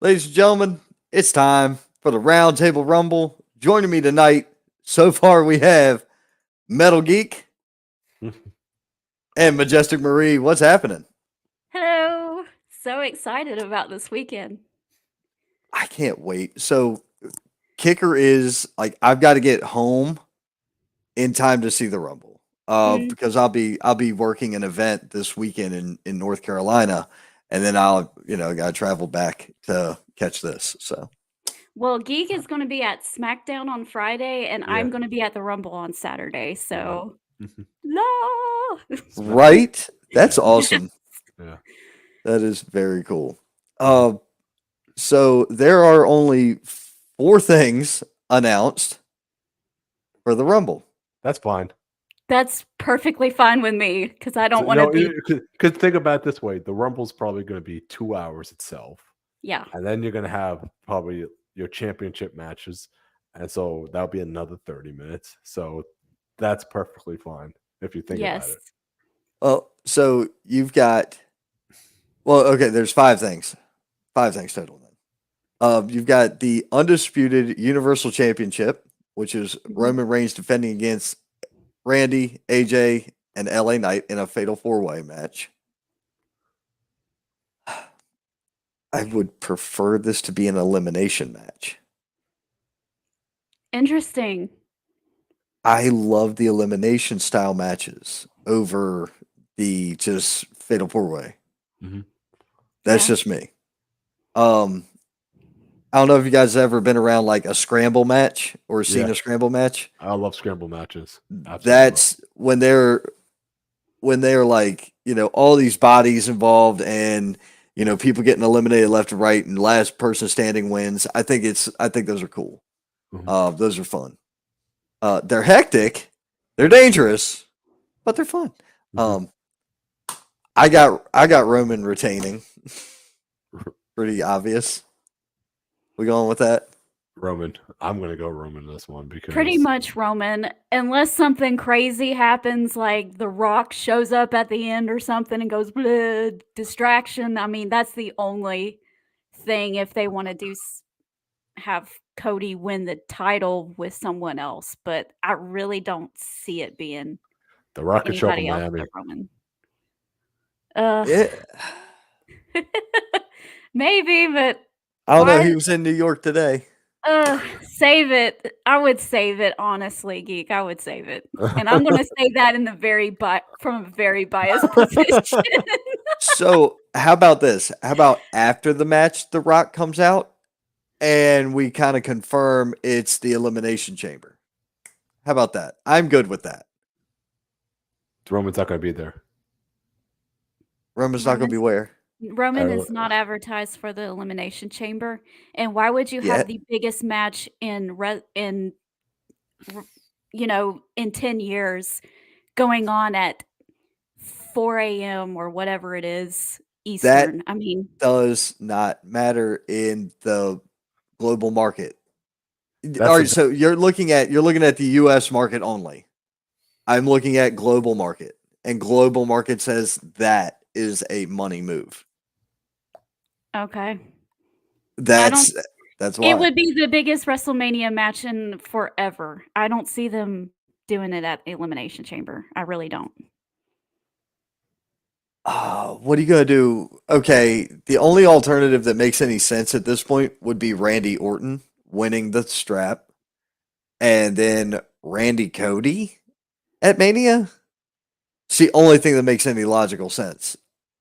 Ladies and gentlemen, it's time for the Round Table Rumble. Joining me tonight, so far we have Metal Geek and Majestic Marie. What's happening? Hello. So excited about this weekend. I can't wait. So, kicker is like I've got to get home in time to see the Rumble. Mm, Because I'll be working an event this weekend in North Carolina, and then I'll gotta travel back to catch this. So well, Geek is going to be at SmackDown on Friday, and Yeah. I'm going to be at the Rumble on Saturday. So, Mhm. la. right, that's awesome. Yeah. That is very cool. So there are only 4 things announced for the Rumble. That's fine. That's perfectly fine with me because I don't want to be. Because think about it this way: the Rumble's probably going to be 2 hours itself, Yeah. and then you're going to have probably your championship matches, and so that'll be another 30 minutes. So that's perfectly fine if you think about Yes. it. Well, so you've got. Well, okay. There's 5 things. 5 things total. Then, you've got the undisputed Universal Championship, which is Roman Reigns defending against Randy, AJ, and LA Knight in a fatal 4-way match. I would prefer this to be an elimination match. Interesting. I love the elimination style matches over the just fatal 4-way. Mhm. That's Yeah. just me. I don't know if you guys have ever been around like a scramble match or seen Yeah. a scramble match. I love scramble matches. Absolutely. That's when they're like, all these bodies involved and people getting eliminated left and right and last person standing wins. I think those are cool. Mhm. Those are fun. They're hectic, they're dangerous, but they're fun. Mhm. I got Roman retaining. Pretty obvious. We going with that? Roman. I'm going to go Roman this one because Pretty much Roman, unless something crazy happens, like The Rock shows up at the end or something and goes, "Blah, distraction." I mean, that's the only thing if they want to have Cody win the title with someone else, but I really don't see it being the Rock could show up in anybody else Miami. but Roman. Uh, Yeah. maybe, but I don't know. why? He was in New York today. Save it. I would save it, honestly, Geek. I would save it, and I'm going to say that in from a very biased position. So how about this? How about after the match, The Rock comes out and we kind of confirm it's the Elimination Chamber. How about that? I'm good with that. Roman's not going to be there. Roman's not going to be where? Roman is not advertised for the Elimination Chamber, and why would you have Yet. the biggest match in 10 years going on at 4 a.m. or whatever it is Eastern? I mean, Does not matter in the global market. That's All the right, so you're looking at the US market only. I'm looking at global market, and global market says that is a money move. okay. That's why. It would be the biggest WrestleMania match in forever. I don't see them doing it at Elimination Chamber. I really don't. What are you gonna do? Okay, the only alternative that makes any sense at this point would be Randy Orton winning the strap, and then Randy Cody at Mania. It's the only thing that makes any logical sense.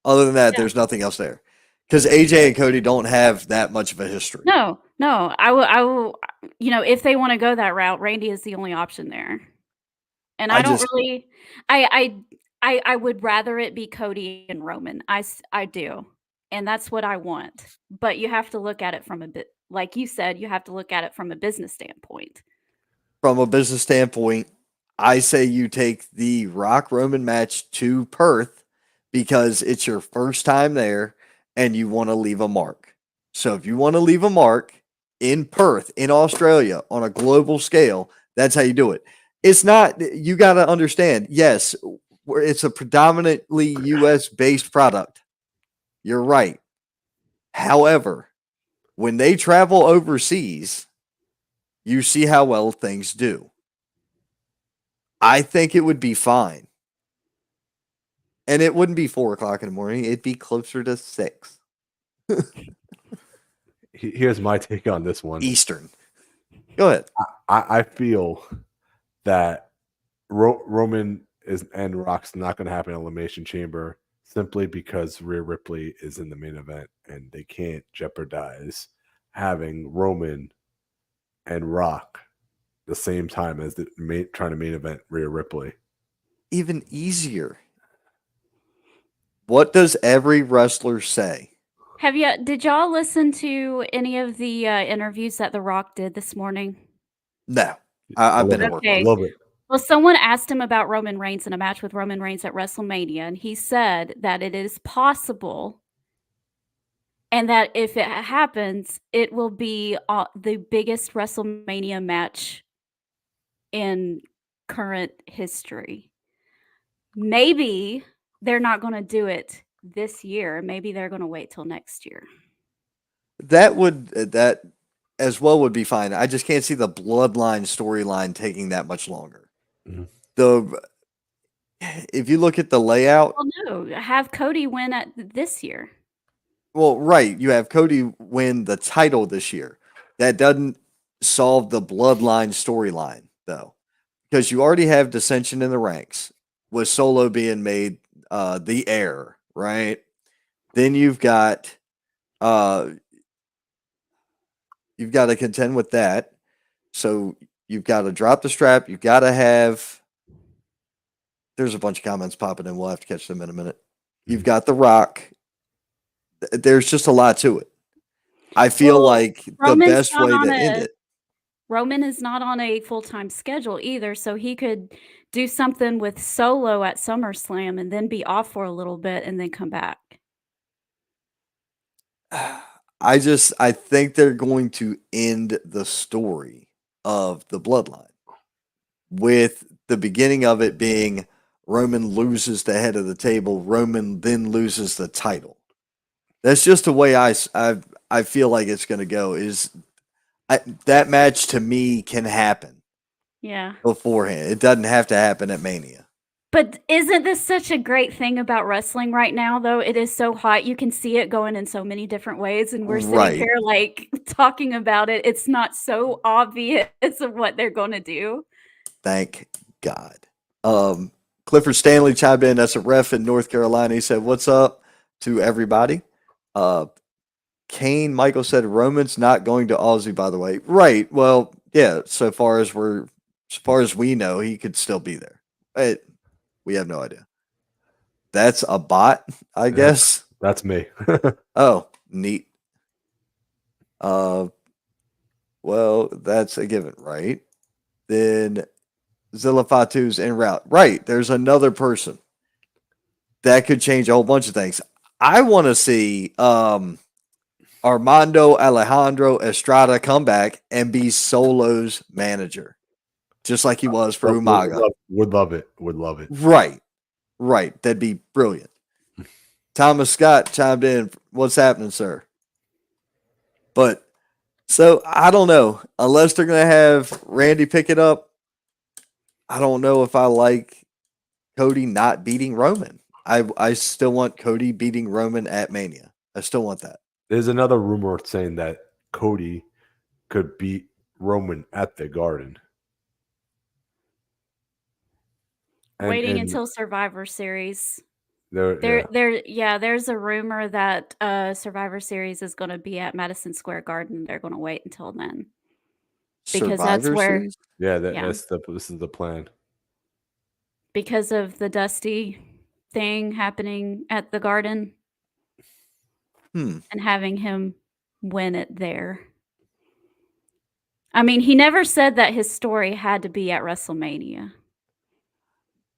Other than that, Yeah. there's nothing else there. Because AJ and Cody don't have that much of a history. No. I will. If they want to go that route, Randy is the only option there. And I don't really. I would rather it be Cody and Roman. I do, and that's what I want. But you have to look at it from a bit, like you said, you have to look at it from a business standpoint. From a business standpoint, I say you take the Rock Roman match to Perth because it's your first time there and you want to leave a mark. So if you want to leave a mark in Perth, in Australia, on a global scale, that's how you do it. It's not, you got to understand, yes, it's a predominantly US based product. You're right. However, when they travel overseas, you see how well things do. I think it would be fine. And it wouldn't be 4 o'clock in the morning. It'd be closer to 6 Here's my take on this one. Eastern. Go ahead. I feel that Roman and Rock's not going to have an elimination chamber simply because Rhea Ripley is in the main event and they can't jeopardize having Roman and Rock the same time as trying to main event Rhea Ripley. Even easier. What does every wrestler say? Did y'all listen to any of the interviews that The Rock did this morning? No. I've been at work. Okay. I love it. Well, someone asked him about Roman Reigns in a match with Roman Reigns at WrestleMania, and he said that it is possible and that if it happens, it will be the biggest WrestleMania match in current history. Maybe they're not going to do it this year. Maybe they're going to wait till next year. That as well would be fine. I just can't see the bloodline storyline taking that much longer. Mhm. If you look at the layout, Well, no, have Cody win at this year. well, right, you have Cody win the title this year. That doesn't solve the bloodline storyline though, because you already have dissension in the ranks with Solo being made the heir, right? Then you've got to contend with that. So you've got to drop the strap. You've got to have. There's a bunch of comments popping in. We'll have to catch them in a minute. You've got The Rock. There's just a lot to it. I feel like the best way to end it. Roman is not on a full-time schedule either, so he could do something with Solo at SummerSlam and then be off for a little bit and then come back. I think they're going to end the story of the bloodline with the beginning of it being Roman loses the head of the table. Roman then loses the title. That's just the way I feel like it's going to go. That match to me can happen. Yeah. Beforehand, it doesn't have to happen at Mania. But isn't this such a great thing about wrestling right now, though? It is so hot. You can see it going in so many different ways. And we're sitting here like talking about it. It's not so obvious of what they're going to do. Thank God. Clifford Stanley chimed in. That's a ref in North Carolina. He said, "What's up to everybody?" Kane Michael said, "Roman's not going to Aussie, by the way." Right. Well, yeah. So far as we know, he could still be there. We have no idea. That's a bot, I guess. That's me. Oh, neat. Well, that's a given, right? Then Zilla Fatu's en route. Right. There's another person that could change a whole bunch of things. I want to see Armando Alejandro Estrada come back and be Solo's manager, just like he was for Umaga. Would love it. Would love it. Right. That'd be brilliant. Thomas Scott chimed in. What's happening, sir? But so I don't know. Unless they're going to have Randy pick it up, I don't know if I like Cody not beating Roman. I still want Cody beating Roman at Mania. I still want that. There's another rumor saying that Cody could beat Roman at the Garden. Waiting until Survivor Series. There's a rumor that Survivor Series is going to be at Madison Square Garden. They're going to wait until then because that's where. Series? This is the plan. Because of the Dusty thing happening at the Garden and having him win it there. I mean, he never said that his story had to be at WrestleMania.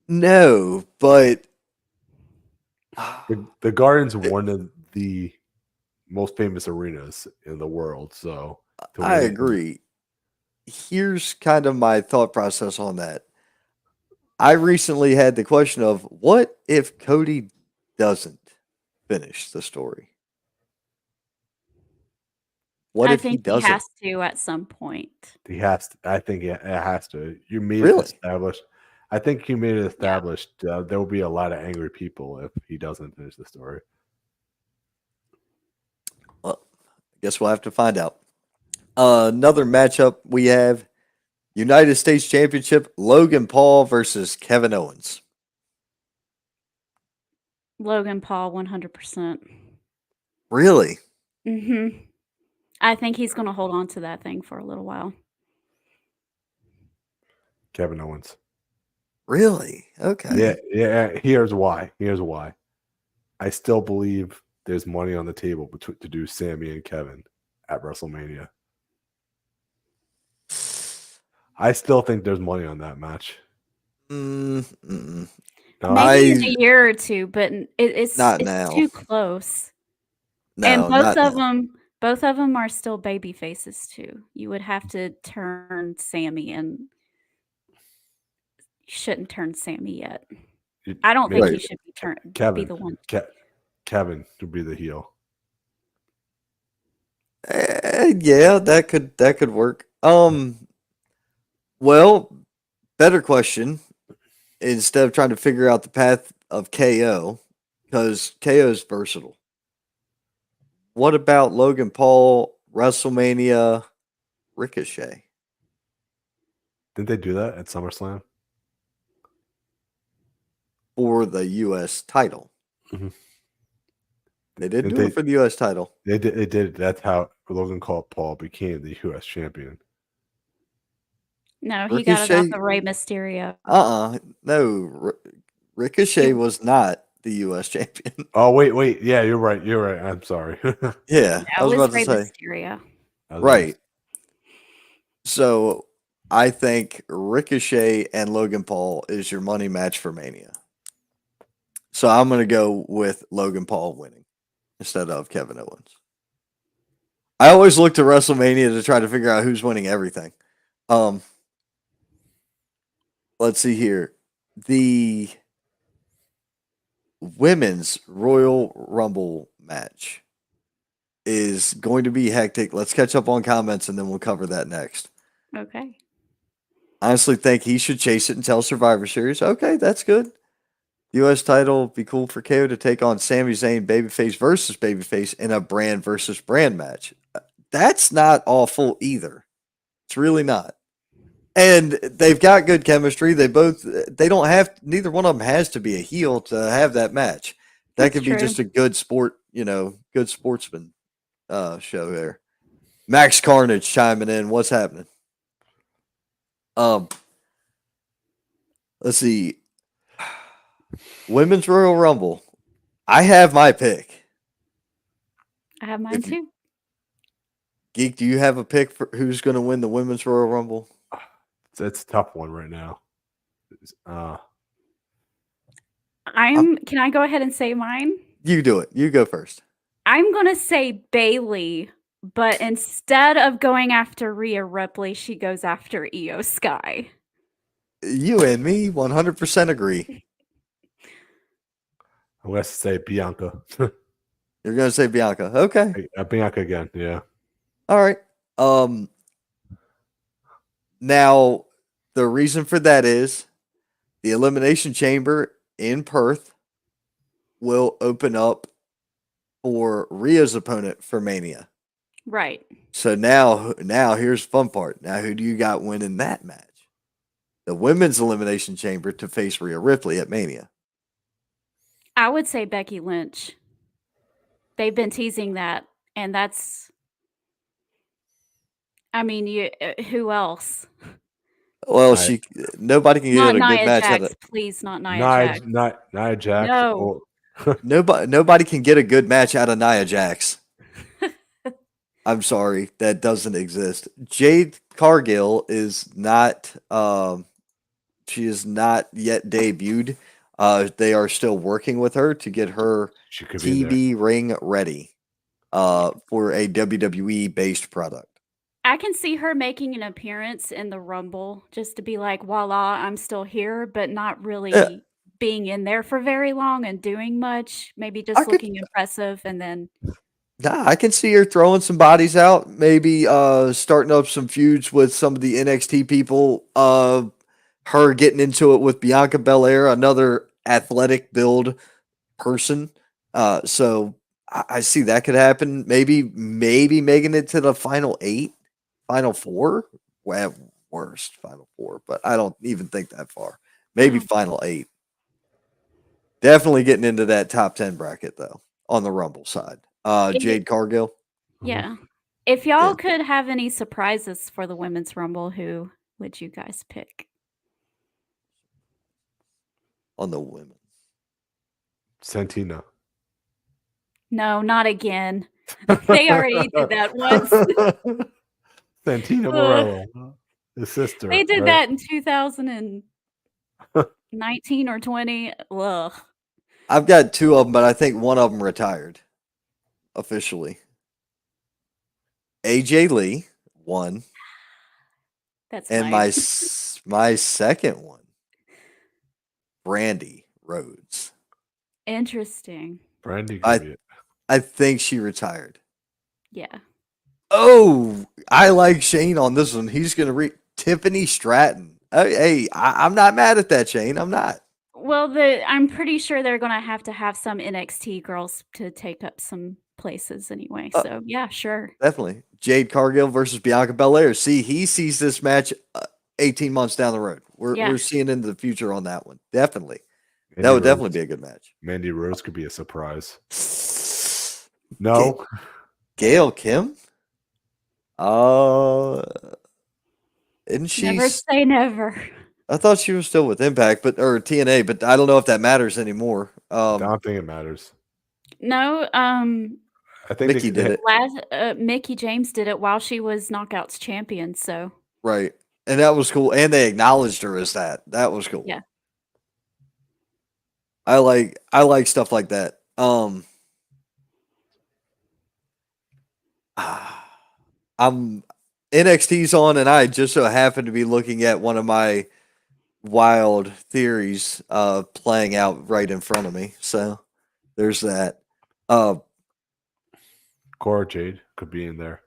No, but the Garden's one of the most famous arenas in the world. So I agree. Here's kind of my thought process on that. I recently had the question of what if Cody doesn't finish the story? What I if he think he doesn't? has to at some point. He has to. I think it has to. You made it Really? established. I think you made it Yeah. established. There will be a lot of angry people if he doesn't finish the story. Well, I guess we'll have to find out. Another matchup we have United States Championship Logan Paul versus Kevin Owens. Logan Paul, 100%. Really? Mhm. I think he's gonna hold on to that thing for a little while. Kevin Owens. Really? Yeah, Okay. yeah. Here's why. Here's why. I still believe there's money on the table to do Sammy and Kevin at WrestleMania. I still think there's money on that match. Mm-mm. No, Maybe in I a year or two, but it's not now. too close. And No, not now. both of them are still baby faces too. You would have to turn Sammy, and you shouldn't turn Sammy yet. I don't think maybe he Right. should be be Kevin. the one. Kevin would be the heel. Yeah, that could work. Well, better question. Instead of trying to figure out the path of KO, because KO is versatile. What about Logan Paul, WrestleMania, Ricochet Didn't they do that at SummerSlam? for the U.S. title? Mhm. They did Didn't do it for the U.S. title. They did. They did. That's how Logan Paul became the U.S. champion. No, he got it off Ricochet, of Rey Mysterio. no, Ricochet was not the U.S. champion. Oh wait. Yeah, you're right. You're right. I'm sorry. Yeah, I That was was about to Rey say. Mysterio. Right. So I think Ricochet and Logan Paul is your money match for Mania. So I'm going to go with Logan Paul winning instead of Kevin Owens. I always look to WrestleMania to try to figure out who's winning everything. Let's see here. The women's Royal Rumble match is going to be hectic. Let's catch up on comments and then we'll cover that next. Okay. I honestly think he should chase it until Survivor Series. Okay, that's good. U.S. title be cool for KO to take on Sami Zayn babyface versus babyface in a brand versus brand match. That's not awful either. It's really not. And they've got good chemistry. They don't have, neither one of them has to be a heel to have that match. That That's could be true. just a good sport, good sportsman show there. Max Carnage chiming in. What's happening? Let's see. Women's Royal Rumble. I have my pick. I have mine too. Geek, do you have a pick for who's going to win the Women's Royal Rumble? It's a tough one right now. Can I go ahead and say mine? You do it. You go first. I'm gonna say Bailey, but instead of going after Rhea Ripley, she goes after Io Sky. You and me 100% agree. I'm going to say Bianca. You're going to say Bianca. Okay. Bianca again. Yeah. All right. Now, the reason for that is the Elimination Chamber in Perth will open up for Rhea's opponent for Mania. Right. So now here's the fun part. Now, who do you got winning that match? The Women's Elimination Chamber to face Rhea Ripley at Mania. I would say Becky Lynch. They've been teasing that, and that's. I mean, who else? Well, nobody can Not get a good Nia match Jax, out of please, not Nia Jax. Nia Jax. No. nobody can get a good match out of Nia Jax. I'm sorry, that doesn't exist. Jade Cargill is not. She is not yet debuted. They are still working with her to get her TV ring ready. For a WWE based product. I can see her making an appearance in the Rumble just to be like, voila, I'm still here, but not really being in there for very long and doing much. Maybe just looking impressive and then Nah, I can see her throwing some bodies out, maybe starting up some feuds with some of the NXT people. Her getting into it with Bianca Belair, another athletic build person. So I see that could happen. Maybe making it to the final 8, final 4. Well, at worst, final 4, but I don't even think that far. Maybe No. final 8. Definitely getting into that top 10 bracket though on the Rumble side. If- Jade Cargill. yeah. If y'all Yeah. could have any surprises for the women's rumble, who would you guys pick? On the women. Santina. No, not again. They already did that once. Santina Ugh. Morello, his sister. They did right? that in 2019 or 20. Ugh. I've got 2 of them, but I think one of them retired officially. AJ Lee, 1. That's And mine. my second one, Brandy Rhodes. Interesting. Brandy could I be it. I think she retired. Yeah. Oh, I like Shane on this one. He's going to Tiffany Stratton. Hey, I'm not mad at that, Shane. I'm not. Well, I'm pretty sure they're gonna have to have some NXT girls to take up some places anyway. So yeah, sure. Definitely. Jade Cargill versus Bianca Belair. See, he sees this match 18 months down the road. Yeah. We're seeing into the future on that one. Definitely. Mandy That would Rose- definitely be a good match. Mandy Rose could be a surprise. No, Gail Kim? Isn't she? Never say never. I thought she was still with Impact, or TNA, but I don't know if that matters anymore. I don't think it matters. No, I think Mickey did it. Mickey James did it while she was Knockouts champion. So Right. And that was cool. And they acknowledged her as that. That was cool. yeah. I like stuff like that. I'm NXT's on, and I just so happen to be looking at one of my wild theories playing out right in front of me. So there's that. Cora Jade could be in there.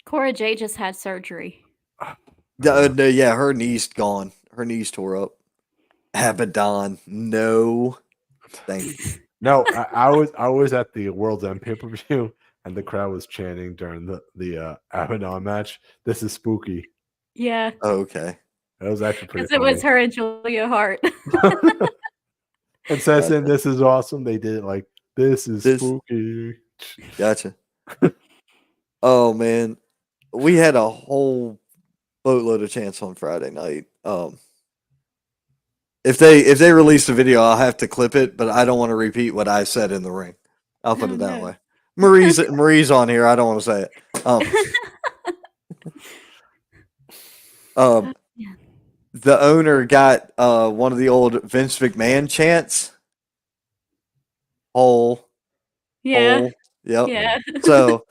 Cora J just had surgery. No, yeah, her knee's gone. Her knees tore up. Abaddon, no, thank you. No, I was at the World's End pay-per-view, and the crowd was chanting during the Abaddon match. This is spooky. Yeah, Oh, okay. That was actually pretty. because it was her and Julia Hart. And says, "And this is awesome." They did it like this is This- spooky. Gotcha. Oh man, we had a whole boatload of chants on Friday night. If they release the video, I'll have to clip it, but I don't want to repeat what I said in the ring. I'll put Oh, it that no. way. Marie's on here. I don't want to say it. Yeah. The owner got one of the old Vince McMahon chants. Hole. Yeah, Hole. Yep. yeah. So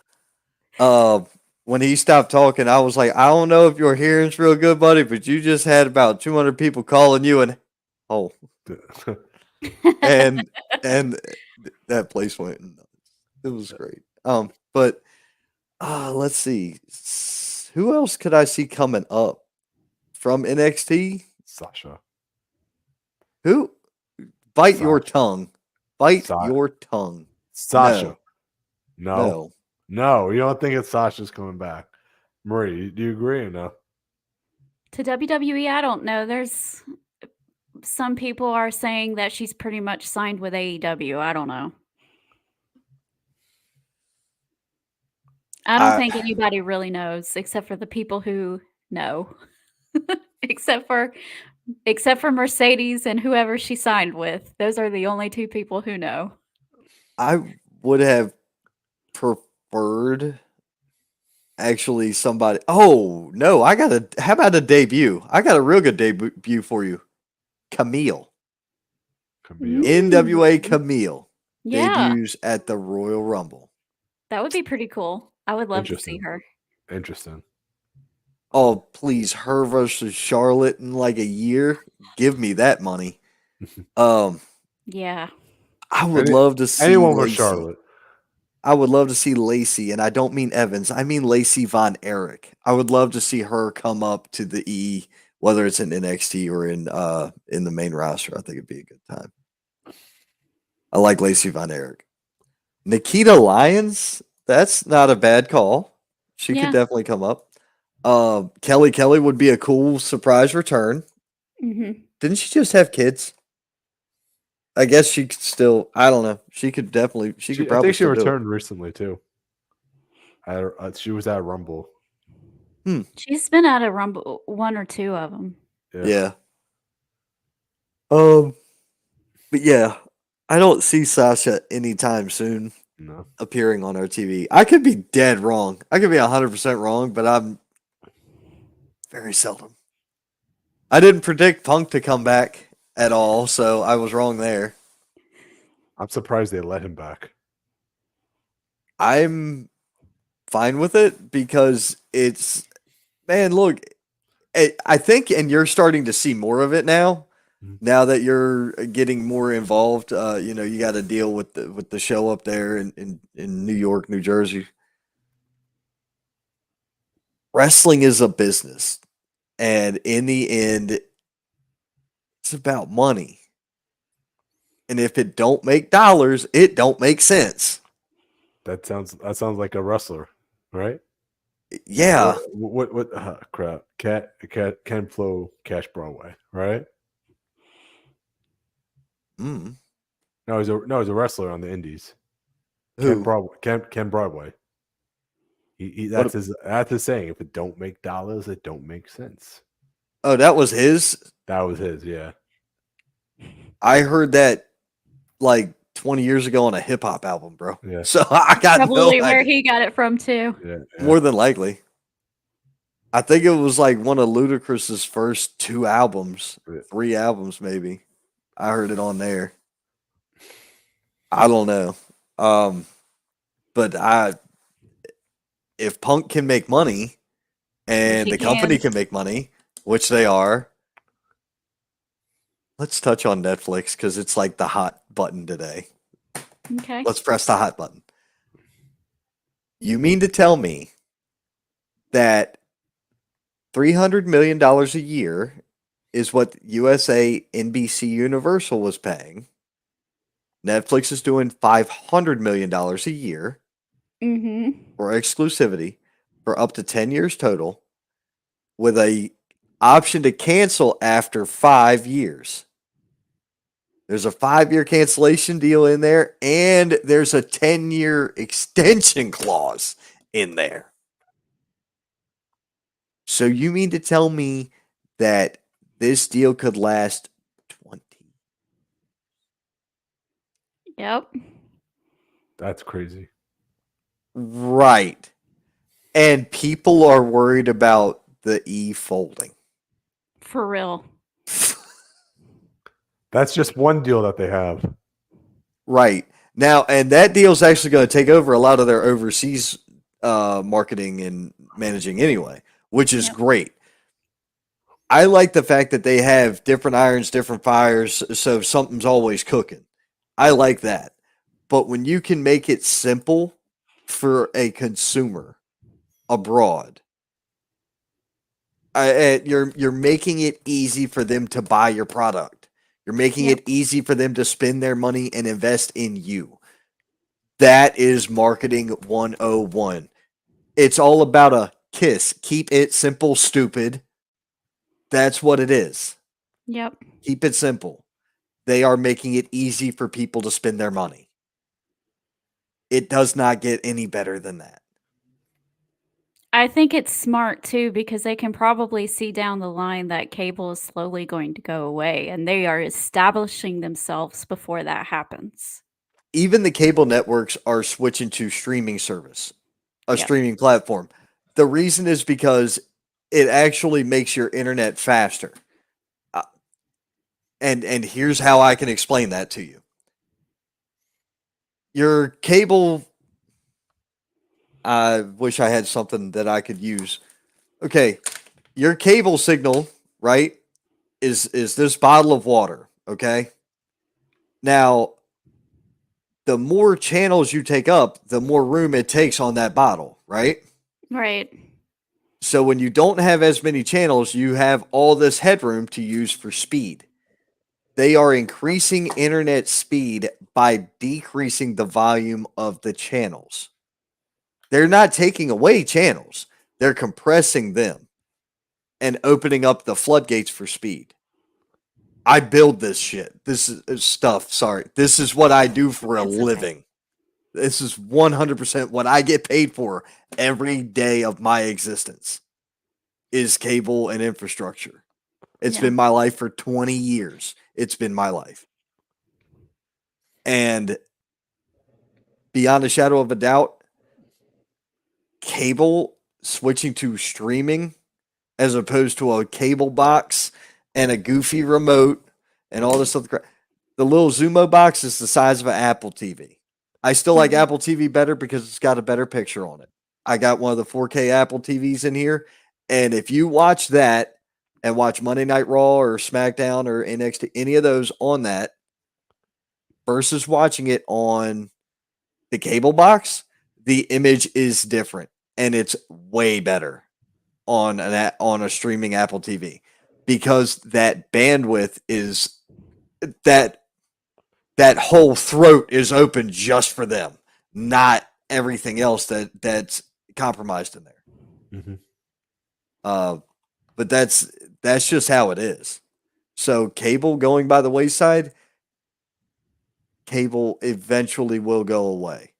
when he stopped talking, I was like, I don't know if your hearing's real good, buddy, but you just had about 200 people calling you and and that place went nuts. It was great. But let's see. Who else could I see coming up from NXT? Sasha. Who? Bite your Sasha. tongue. Bite Sa- your tongue. Sasha. No. No, you don't think it's Sasha's coming back. Marie, do you agree or no? To WWE, I don't know. There's some people are saying that she's pretty much signed with AEW. I don't know. I don't think anybody really knows except for the people who know. except for Mercedes and whoever she signed with. Those are the only 2 people who know. I would have preferred actually somebody. Oh no, how about a debut? I got a real good debut for you. Camille. NWA Camille Yeah, debuts at the Royal Rumble. that would be pretty cool. I would love to see Interesting. her. Interesting. Oh, please, her versus Charlotte in like a year. Give me that money. Yeah. I would love to see Anyone with Lacey. Charlotte. I would love to see Lacey, and I don't mean Evans. I mean Lacey Von Erich. I would love to see her come up to the E, whether it's in NXT or in the main roster. I think it'd be a good time. I like Lacey Von Erich. Nikita Lyons, that's not a bad call. She could Yeah. definitely come up. Kelly would be a cool surprise return. Mm-hmm. Didn't she just have kids? I guess she could still. I don't know. She could definitely. She could I probably think she still do it. returned recently too. She was at Rumble. She's been at a Rumble, one or two of them. Yeah. But yeah, I don't see Sasha anytime soon No. appearing on our TV. I could be dead wrong. I could be 100% wrong, but I'm very seldom. I didn't predict Punk to come back at all, so I was wrong there. I'm surprised they let him back. I'm fine with it because it's, man, look, I think, and you're starting to see more of it now. Now that you're getting more involved, you got to deal with the show up there in New York, New Jersey. Wrestling is a business, and in the end, it's about money. And if it don't make dollars, it don't make sense. That sounds like a wrestler, right? Yeah. What crap? Ken Flo Cash Broadway, right? Mm. No, he's a wrestler on the Indies. Who? Ken Broadway. That's his saying. If it don't make dollars, it don't make sense. Oh, that was his? That was his, yeah. I heard that like 20 years ago on a hip hop album, bro. Yeah. So I got Probably no where idea. he got it from too. Yeah. More than likely. I think it was like one of Ludacris's first 2 albums, 3 albums maybe. I heard it on there. I don't know. But if Punk can make money and the company can make money, which they are, let's touch on Netflix because it's like the hot button today. Okay. Let's press the hot button. You mean to tell me that $300 million a year is what USA, NBC, Universal was paying? Netflix is doing $500 million a year for exclusivity for up to 10 years total with a option to cancel after 5 years. There's a 5-year cancellation deal in there, and there's a 10-year extension clause in there. So you mean to tell me that this deal could last 20? Yep. That's crazy. Right. And people are worried about the E folding. For real. That's just one deal that they have. Right. Now, and that deal is actually going to take over a lot of their overseas marketing and managing anyway, which is great. I like the fact that they have different irons, different fires, so something's always cooking. I like that. But when you can make it simple for a consumer abroad, you're making it easy for them to buy your product. You're making it easy for them to spend their money and invest in you. That is marketing 101. It's all about a kiss. Keep it simple, stupid. That's what it is. Yep. Keep it simple. They are making it easy for people to spend their money. It does not get any better than that. I think it's smart too because they can probably see down the line that cable is slowly going to go away and they are establishing themselves before that happens. Even the cable networks are switching to streaming service, a streaming platform. The reason is because it actually makes your internet faster. And here's how I can explain that to you. Your cable, I wish I had something that I could use. Okay, your cable signal, right, is this bottle of water, okay? Now, the more channels you take up, the more room it takes on that bottle, right? Right. So when you don't have as many channels, you have all this headroom to use for speed. They are increasing internet speed by decreasing the volume of the channels. They're not taking away channels, they're compressing them and opening up the floodgates for speed. I build this shit. This is stuff. Sorry. This is what I do for a It's okay. living. This is 100% what I get paid for every day of my existence is cable and infrastructure. It's Yeah. been my life for 20 years. It's been my life. And beyond a shadow of a doubt, cable switching to streaming as opposed to a cable box and a goofy remote and all this other crap. The little Zumo box is the size of an Apple TV. I still like Apple TV better because it's got a better picture on it. I got one of the 4K Apple TVs in here. And if you watch that and watch Monday Night Raw or SmackDown or NXT, any of those on that versus watching it on the cable box, the image is different and it's way better on a streaming Apple TV because that bandwidth is that whole throat is open just for them, not everything else that's compromised in there. Mm-hmm. But that's just how it is. So cable going by the wayside, cable eventually will go away.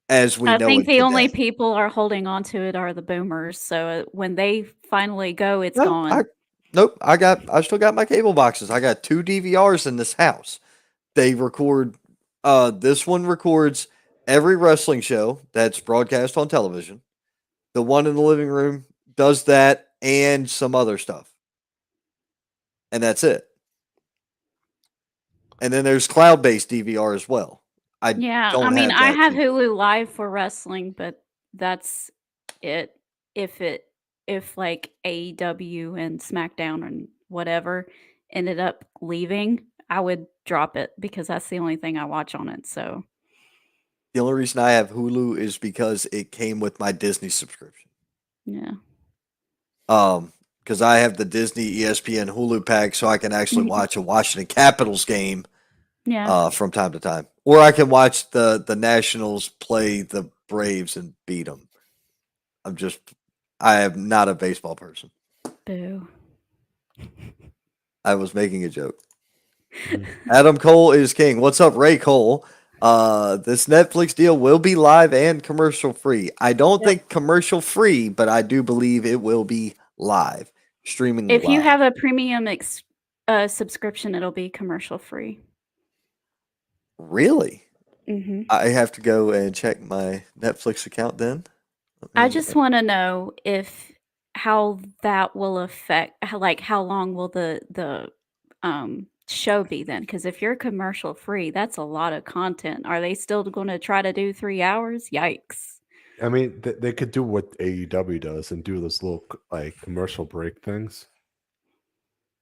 As we I know think it the today. only people are holding on to it are the boomers. So when they finally go, it's gone. Nope. I still got my cable boxes. I got 2 DVRs in this house. They record. This one records every wrestling show that's broadcast on television. The one in the living room does that and some other stuff, and that's it. And then there's cloud-based DVR as well. I I have have too. Hulu Live for wrestling, but that's it. If like AEW and SmackDown and whatever ended up leaving, I would drop it because that's the only thing I watch on it. So The only reason I have Hulu is because it came with my Disney subscription. yeah. Because I have the Disney ESPN Hulu pack, so I can actually watch a Washington Capitals game Yeah. from time to time, or I can watch the Nationals play the Braves and beat them. I am not a baseball person. Boo. I was making a joke. Adam Cole is king. What's up, Ray Cole? This Netflix deal will be live and commercial free. I don't think commercial free, but I do believe it will be live, streaming If live. you have a premium subscription, it'll be commercial free. Really? Mm-hmm. I have to go and check my Netflix account then. I just want to know how that will affect, how long will the show be then? Because if you're commercial free, that's a lot of content. Are they still going to try to do 3 hours? Yikes! I mean, they could do what AEW does and do those little like commercial break things.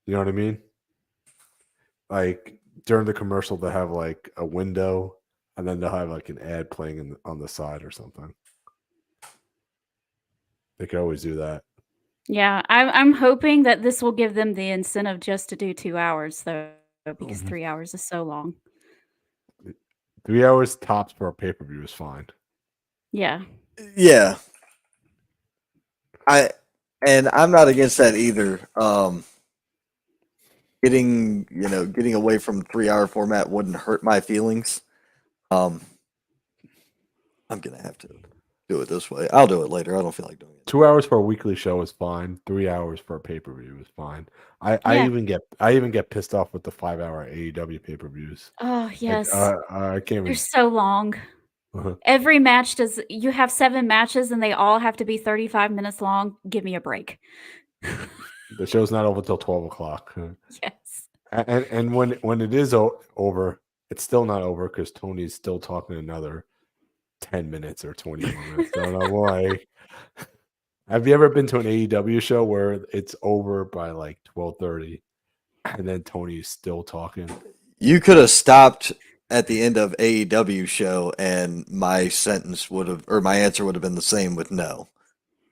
You know what I mean? Like during the commercial, they have like a window, and then they'll have like an ad playing on the side or something. They could always do that. Yeah, I'm hoping that this will give them the incentive just to do 2 hours though, because 3 hours is so long. 3 hours tops for a pay-per-view is fine. Yeah. Yeah. I'm not against that either. Getting away from 3-hour format wouldn't hurt my feelings. I'm gonna have to do it this way. I'll do it later. I don't feel like doing it. 2 hours for a weekly show is fine. 3 hours for a pay-per-view is fine. I even get pissed off with the 5-hour AEW pay-per-views. Oh yes. I can't. They're so long. Every match you have 7 matches and they all have to be 35 minutes long. Give me a break. The show's not over till 12 o'clock. Yes. And when it is over, it's still not over because Tony's still talking another 10 minutes or 20 minutes. I don't know why. Have you ever been to an AEW show where it's over by like 12:30 and then Tony's still talking? You could have stopped at the end of AEW show, and my answer would have been the same with no.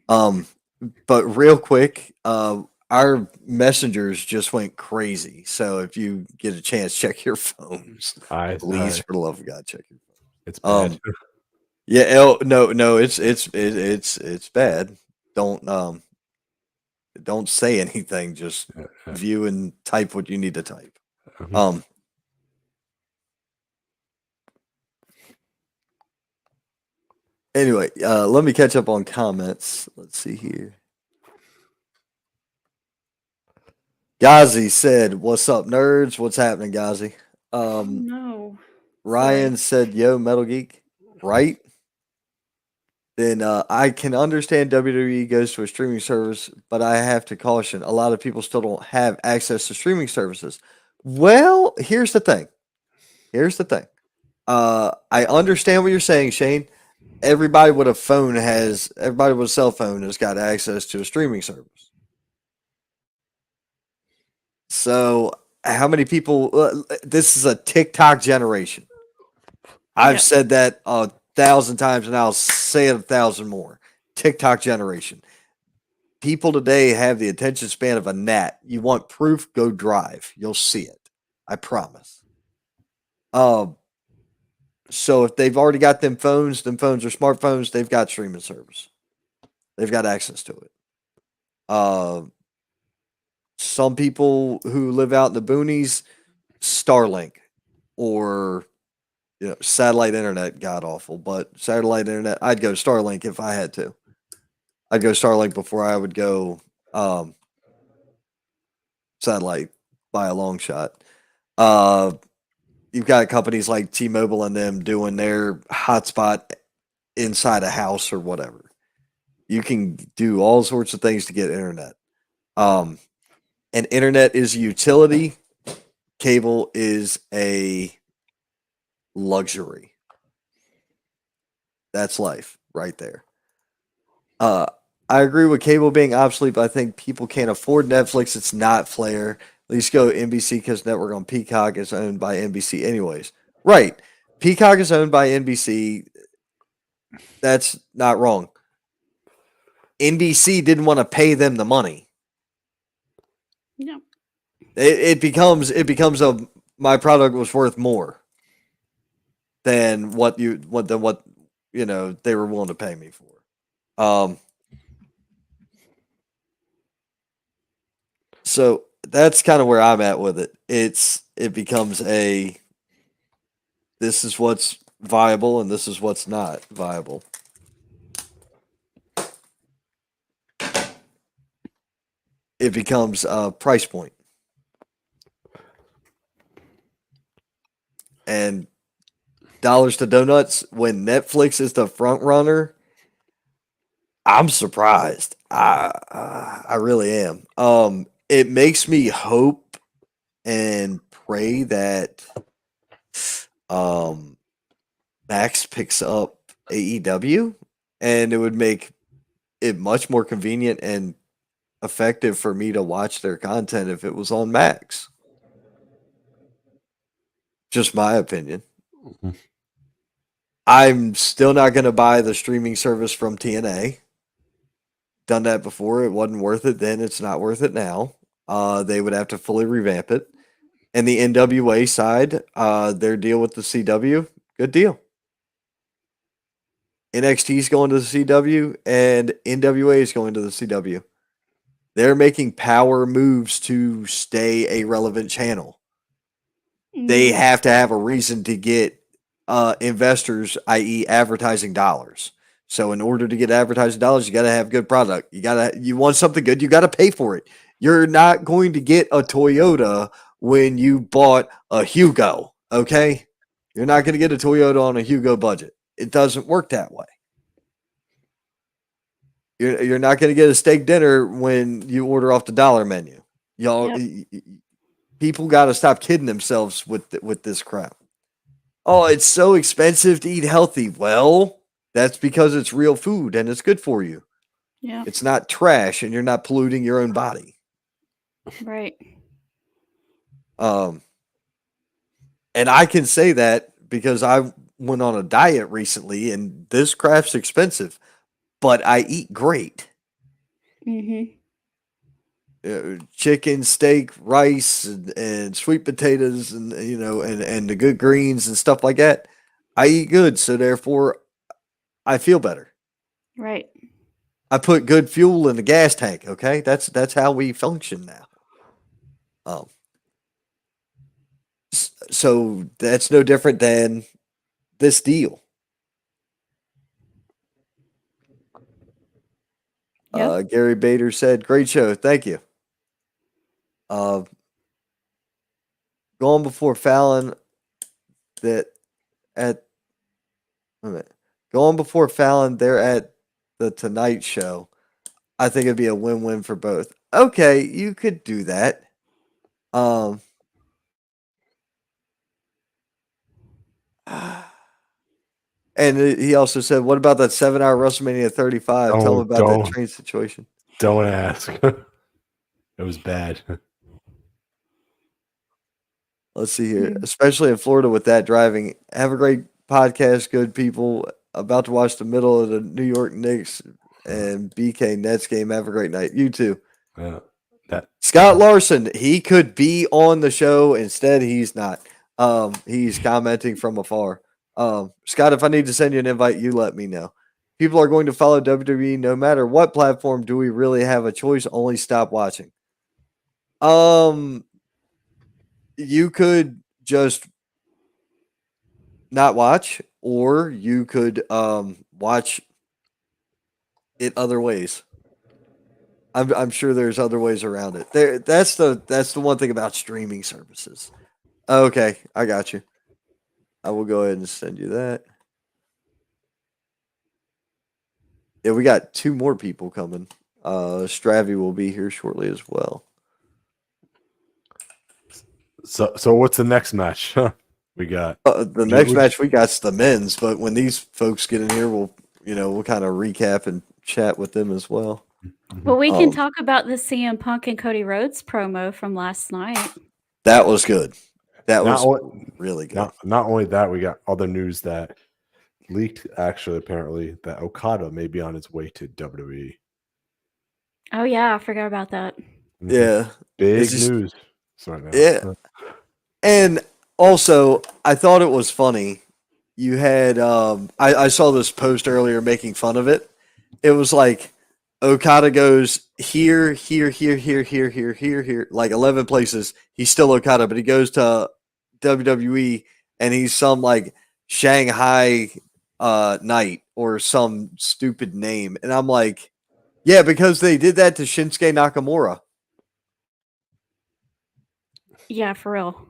But real quick, our messengers just went crazy. So if you get a chance, check your phones. Please, for the love of God, check your phone. It's bad. Yeah, no, it's bad. Don't say anything. Just view and type what you need to type. Anyway, let me catch up on comments. Let's see here. Gazi said, "What's up, nerds? What's happening, Gazi?" No. Ryan said, "Yo, Metal Geek." Right? Then I can understand WWE goes to a streaming service, but I have to caution a lot of people still don't have access to streaming services. Well, here's the thing. I understand what you're saying, Shane. Everybody with a cell phone has got access to a streaming service. So, how many people? This is a TikTok generation. I've said that 1,000 times, and I'll say it 1,000 more. TikTok generation. People today have the attention span of a gnat. You want proof? Go drive. You'll see it. I promise. So if they've already got them phones are smartphones, they've got streaming service. They've got access to it. Some people who live out in the boonies, Starlink or satellite internet, god awful, but satellite internet, I'd go Starlink if I had to. I'd go Starlink before I would go satellite by a long shot. You've got companies like T-Mobile and them doing their hotspot inside a house or whatever. You can do all sorts of things to get internet. And internet is a utility. Cable is a luxury. That's life right there. I agree with cable being obsolete, but I think people can't afford Netflix. It's not Flair. At least go NBC because network on Peacock is owned by NBC anyways. Right. Peacock is owned by NBC. That's not wrong. NBC didn't want to pay them the money. No. It becomes my product was worth more than what they were willing to pay me for. So that's kind of where I'm at with it. It becomes this is what's viable and this is what's not viable. It becomes a price point. And dollars to donuts, when Netflix is the front runner, I'm surprised. I really am. It makes me hope and pray that Max picks up AEW, and it would make it much more convenient and effective for me to watch their content if it was on Max. Just my opinion. Mm-hmm. I'm still not going to buy the streaming service from TNA. Done that before. It wasn't worth it then. It's not worth it now. They would have to fully revamp it. And the NWA side, their deal with the CW, good deal. NXT is going to the CW, and NWA is going to the CW. They're making power moves to stay a relevant channel. They have to have a reason to get investors, i.e., advertising dollars. So in order to get advertising dollars, you got to have good product. You want something good, you got to pay for it. You're not going to get a Toyota when you bought a Hugo, okay? You're not going to get a Toyota on a Hugo budget. It doesn't work that way. You're not going to get a steak dinner when you order off the dollar menu. People got to stop kidding themselves with this crap. Oh, it's so expensive to eat healthy. Well, that's because it's real food and it's good for you. Yeah. It's not trash and you're not polluting your own body. Right. And I can say that because I went on a diet recently, and this craft's expensive, but I eat great. Mm-hmm. Chicken, steak, rice, and sweet potatoes, and and the good greens and stuff like that. I eat good, so therefore I feel better. Right. I put good fuel in the gas tank. Okay, that's how we function now. Um, so that's no different than this deal. Yeah. Gary Bader said, "Great show, thank you." Uh, Going before Fallon that at wait a minute. Going before Fallon, they're at the Tonight Show. I think it'd be a win-win for both. Okay, you could do that. Um, and he also said, "What about that 7-hour WrestleMania 35? Tell him about that train situation." Don't ask. It was bad. Let's see here, especially in Florida with that driving. Have a great podcast, good people. About to watch the middle of the New York Knicks and BK Nets game. Have a great night. You too. Yeah, that Scott Larson, he could be on the show. Instead, he's not. He's commenting from afar. Scott, if I need to send you an invite, you let me know. People are going to follow WWE no matter what platform. Do we really have a choice? Only stop watching. You could just not watch, or you could watch it other ways. I'm sure there's other ways around it. That's the one thing about streaming services. Okay, I got you. I will go ahead and send you that. Yeah, we got 2 more people coming. Stravy will be here shortly as well. So what's the next match? We got The next match we got's the men's, but when these folks get in here, we'll kind of recap and chat with them as well. Well, we can talk about the CM Punk and Cody Rhodes promo from last night. That was good. That was really good. Not only that, we got other news that leaked actually apparently that Okada may be on his way to WWE. Oh yeah, I forgot about that. Yeah. Big news. Sorry. Yeah. And also, I thought it was funny. You had I saw this post earlier making fun of it. It was like Okada goes here, like 11 places. He's still Okada, but he goes to WWE and he's some like Shanghai Knight or some stupid name. And I'm like, yeah, because they did that to Shinsuke Nakamura. Yeah, for real.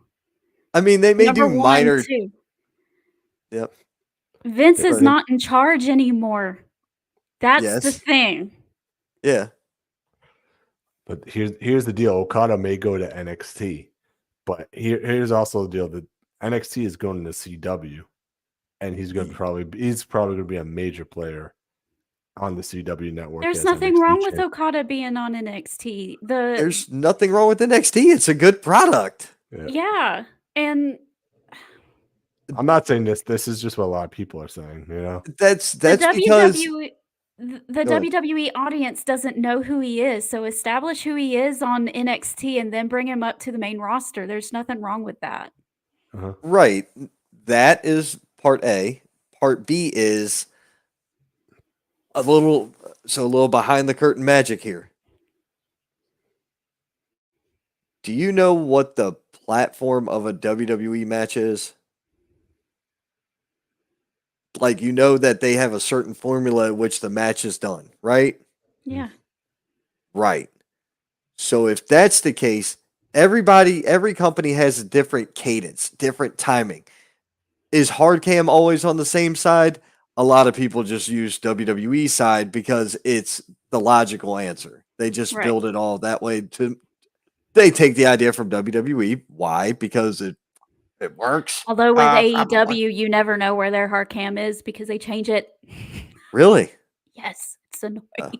I mean, they may Number do one, minor. too. Yep. Vince is not in charge anymore. That's the thing. Yeah. But here's the deal. Okada may go to NXT, but here's also the deal that NXT is going to CW, and he's probably going to be a major player on the CW network. There's nothing wrong with Okada being on NXT. There's nothing wrong with NXT. It's a good product. Yeah. And I'm not saying this. This is just what a lot of people are saying. That's the because the WWE audience doesn't know who he is. So establish who he is on NXT and then bring him up to the main roster. There's nothing wrong with that. Right. That is part A. Part B is a little behind the curtain magic here. Do you know what the platform of a WWE match is? Like, that they have a certain formula in which the match is done, right? Yeah. Right. So if that's the case, every company has a different cadence, different timing. Is Hardcam always on the same side? A lot of people just use WWE side because it's the logical answer. They just build it all that way. They take the idea from WWE. Why? Because it works. Although with AEW, you never know where their Hardcam is because they change it. Really? Yes, it's annoying.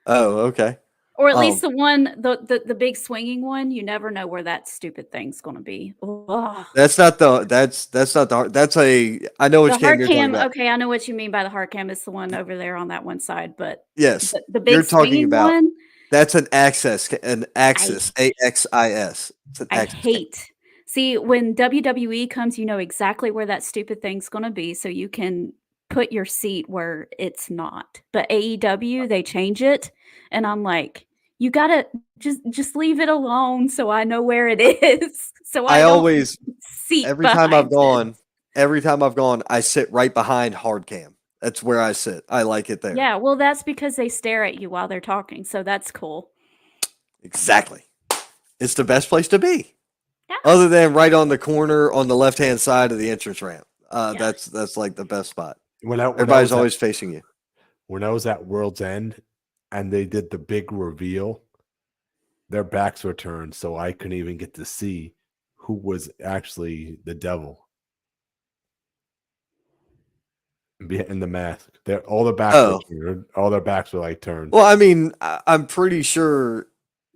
Oh, okay. Or at least Um, the one, the big swinging one. You never know where that stupid thing's going to be. Ugh. that's not the that's not the that's a I know The which game hard you're talking cam. about. Okay, I know what you mean by the hard cam. It's the one over there on that one side, but Yes, the big you're talking swinging about one. that's an an I axis, AXIS. It's an I axis. hate. See, when WWE comes, you know exactly where that stupid thing's gonna be, so you can put your seat where it's not. But AEW, they change it, and I'm like, "You gotta just leave it alone so I know where it is, so I I don't always seat every time I've behind it." gone, I sit right behind hard cam. That's where I sit. I like it there. Yeah, well, that's because they stare at you while they're talking, so that's cool. Exactly. It's the best place to be. Yeah, Other than right on the corner on the left-hand side of the entrance ramp. yeah. That's like the best spot. When I Everybody's was at always facing you. World's End and they did the big reveal, their backs were turned, so I couldn't even get to see who was actually the devil in the mask. All the backs were Oh. turned. All their backs were like turned. Well, I mean, I'm pretty sure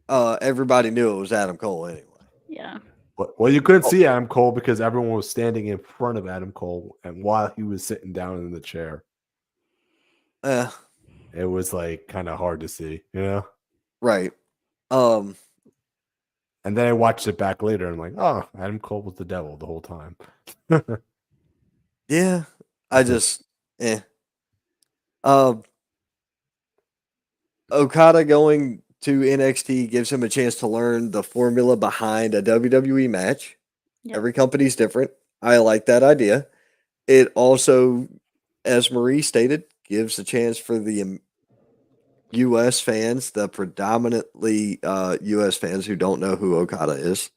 everybody knew it was Adam Cole anyway. Yeah. Well, you couldn't Oh, see Adam Cole because everyone was standing in front of Adam Cole, and while he was sitting down in the chair, eh, it was like kind of hard to see, you know. right. Um, And then I watched it back later, and I'm like, oh, Adam Cole was the devil the whole time. yeah. I just um Okada going to NXT gives him a chance to learn the formula behind a WWE match. Yep. Every company's different. I like that idea. It also, as Marie stated, gives a chance for the U.S. fans, the predominantly U.S. fans who don't know who Okada is,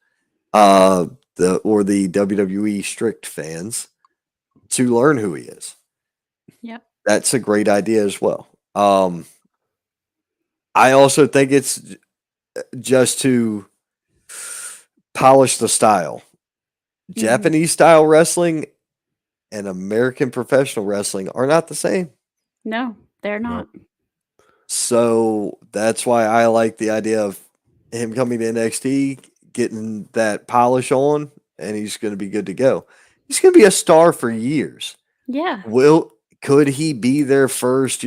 the WWE strict fans, to learn who he is. Yep. That's a great idea as well. I also think it's just to polish the style. Mhm. Japanese style wrestling and American professional wrestling are not the same. No, they're not. So that's why I like the idea of him coming to NXT, getting that polish on, and he's going to be good to go. He's going to be a star for years. Yeah. Could he be their first,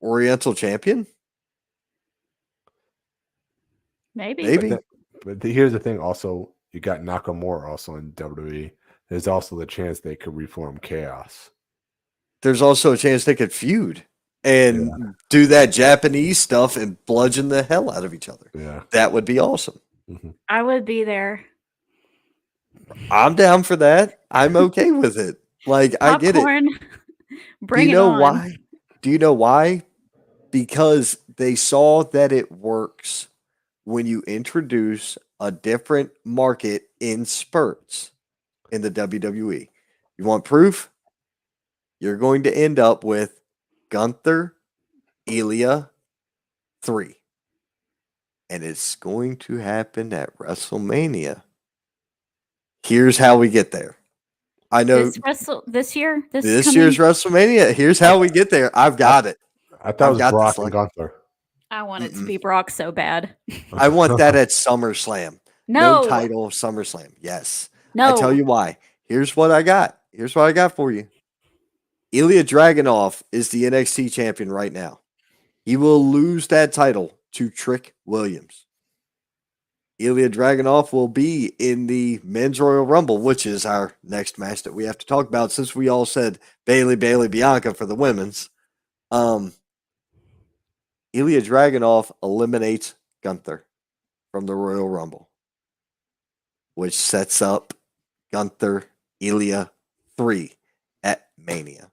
Oriental champion? Maybe. Maybe. But here's the thing. Also, you got Nakamura also in WWE. There's also the chance they could reform Chaos. There's also a chance they could feud and do that Japanese stuff and bludgeon the hell out of each other. Yeah, That would be awesome. mm-hmm. I would be there. I'm down for that. I'm okay with it. Like, I get it. Popcorn. Do Bring you it know on. why? Do you know why? Because they saw that it works when you introduce a different market in spurts in the WWE. You want proof? You're going to end up with Gunther, Ilya 3. And it's going to happen at WrestleMania. Here's how we get there. I know This year? this coming? year's WrestleMania. Here's how we get there. I've got it. I thought it was got Brock this, and Gunther. I want it to be Brock so bad. I want that at SummerSlam. No. No title, SummerSlam. Yes. No. I tell you why. Here's what I got. Here's what I got for you. Ilya Dragunov is the NXT champion right now. He will lose that title to Trick Williams. Ilya Dragunov will be in the Men's Royal Rumble, which is our next match that we have to talk about since we all said Bailey, Bianca for the women's. Ilya Dragunov eliminates Gunther from the Royal Rumble, which sets up Gunther Ilya 3 at Mania.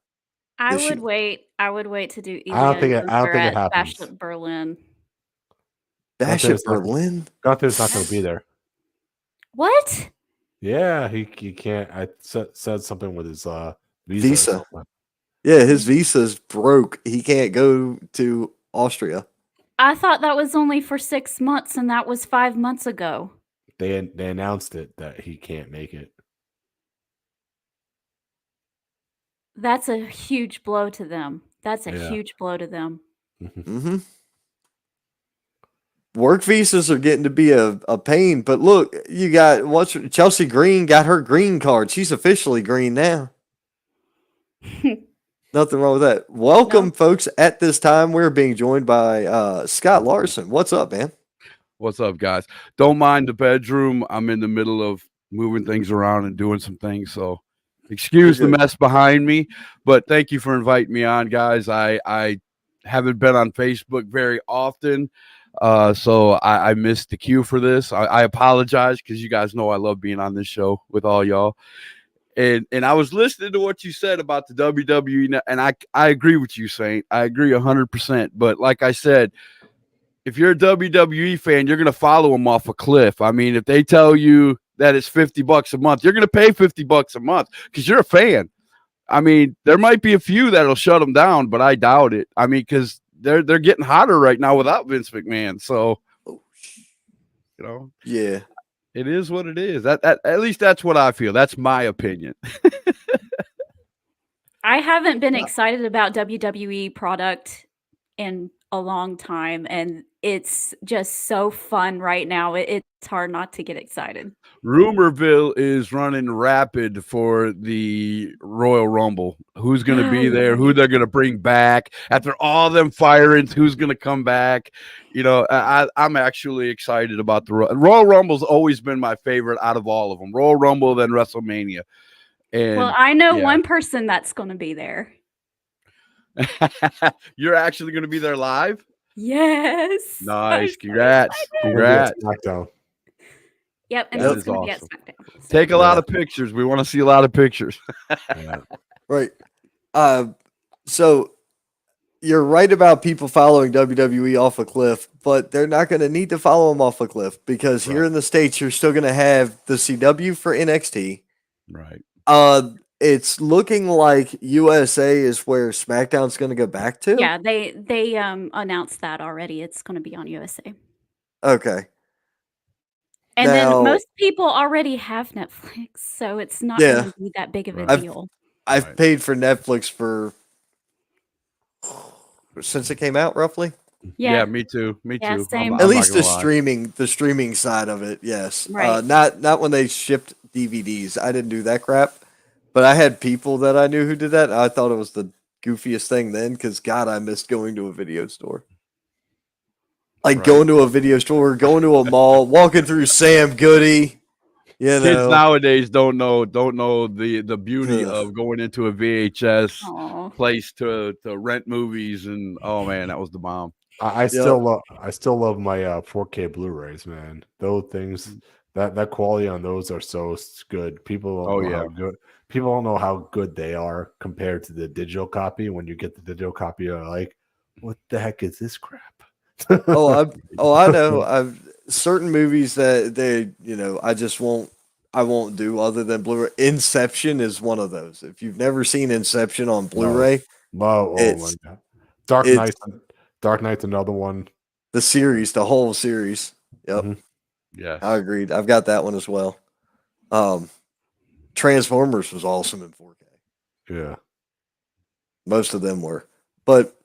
I this would year. wait. I would wait to do Ilya I don't think it at happens. Bash at Berlin. Bash at Berlin? Gunther's not going to be there. What? Yeah, he can't. I said something with his Visa. Yeah, his visa's broke. He can't go to Austria. I thought that was only for 6 months, and that was 5 months ago. They announced it that he can't make it. That's a huge blow to them. That's a Yeah. huge blow to them. Mm-hmm. work visas are getting to be a pain. But look, you got Chelsea Green got her green card. She's officially green now. Nothing wrong with that. Welcome, No. folks. At this time, we're being joined by Scott Larson. What's up, man? What's up, guys? Don't mind the bedroom. I'm in the middle of moving things around and doing some things, so excuse the mess behind me. But thank you for inviting me on, guys. I haven't been on Facebook very often, so I missed the cue for this. I apologize because you guys know I love being on this show with all y'all. And I was listening to what you said about the WWE, and I agree with you, Saint. I agree 100%. But like I said, if you're a WWE fan, you're going to follow them off a cliff. I mean, if they tell you that it's $50 a month, you're going to pay $50 a month because you're a fan. I mean, there might be a few that'll shut them down, but I doubt it. I mean, because they're getting hotter right now without Vince McMahon. So, you know, yeah. It is what it is. That at least that's what I feel. That's my opinion. I haven't been excited about WWE product in a long time, and it's just so fun right now. It's hard not to get excited. Rumorville is running rapid for the Royal Rumble. Who's going to be there? Who they're going to bring back after all them firings? Who's going to come back? You know, I'm actually excited about the Royal Rumble's always been my favorite out of all of them. Royal Rumble, then WrestleMania. And well, I know one person that's going to be there. You're actually going to be there live? Yes. Nice. Congrats. Congrats. SmackDown. Yep, and That it's is going to be awesome. at SmackDown. Take a lot of pictures. We want to see a lot of pictures. Right. So you're right about people following WWE off a cliff, but they're not going to need to follow them off a cliff because here in the States, you're still going to have the CW for NXT. Right. It's looking like USA is where SmackDown's going to go back to. Yeah, they announced that already. It's going to be on USA. Okay. And Now, then most people already have Netflix, so it's not going to be that big of a deal. I've paid for Netflix since it came out, roughly. Yeah, me too. Me Yeah, too. same. At least the streaming side of it, yes. Right. Not when they shipped DVDs. I didn't do that crap, but I had people that I knew who did that. I thought it was the goofiest thing then because God, I missed going to a video store. Like going to a video store, going to a mall, walking through Sam Goody. You know. Kids nowadays don't know the beauty of going into a VHS place to rent movies, and oh man, that was the bomb. I still love my 4K Blu-rays, man. Those things, that quality on those are so good. People don't know how good they are compared to the digital copy. When you get the digital copy, you're like, what the heck is this crap? I know. Certain movies that I won't do other than Blu-ray. Inception is one of those. If you've never seen Inception on Blu-ray, oh my God. Dark Knight's another one. The whole series. Yep. Mm-hmm. Yeah, I agreed. I've got that one as well. Transformers was awesome in 4K. Yeah. Most of them were. But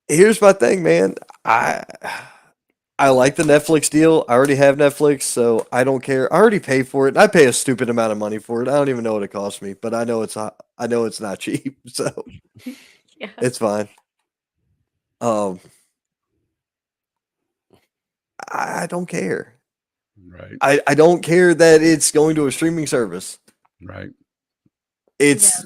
here's my thing, man. I like the Netflix deal. I already have Netflix, so I don't care. I already pay for it. And I pay a stupid amount of money for it. I don't even know what it costs me, but I know it's not cheap, so it's fine. I don't care. Right. I don't care that it's going to a streaming service. Right. It's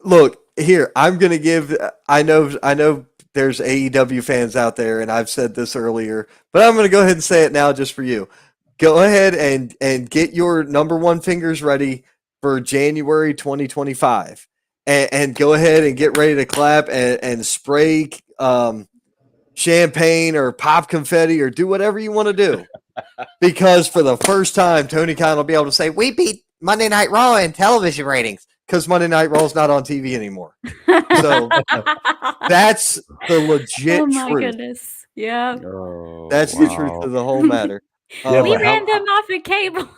look here. I'm gonna give. I know. There's AEW fans out there, and I've said this earlier, but I'm gonna go ahead and say it now, just for you. Go ahead and get your number one fingers ready for January 2025, and go ahead and get ready to clap and spray champagne or pop confetti or do whatever you want to do. Because for the first time, Tony Khan will be able to say, we beat Monday Night Raw in television ratings because Monday Night Raw is not on TV anymore. So that's the legit truth. Oh, my goodness. Yeah. Oh, that's the truth of the whole matter. We ran them off of cable.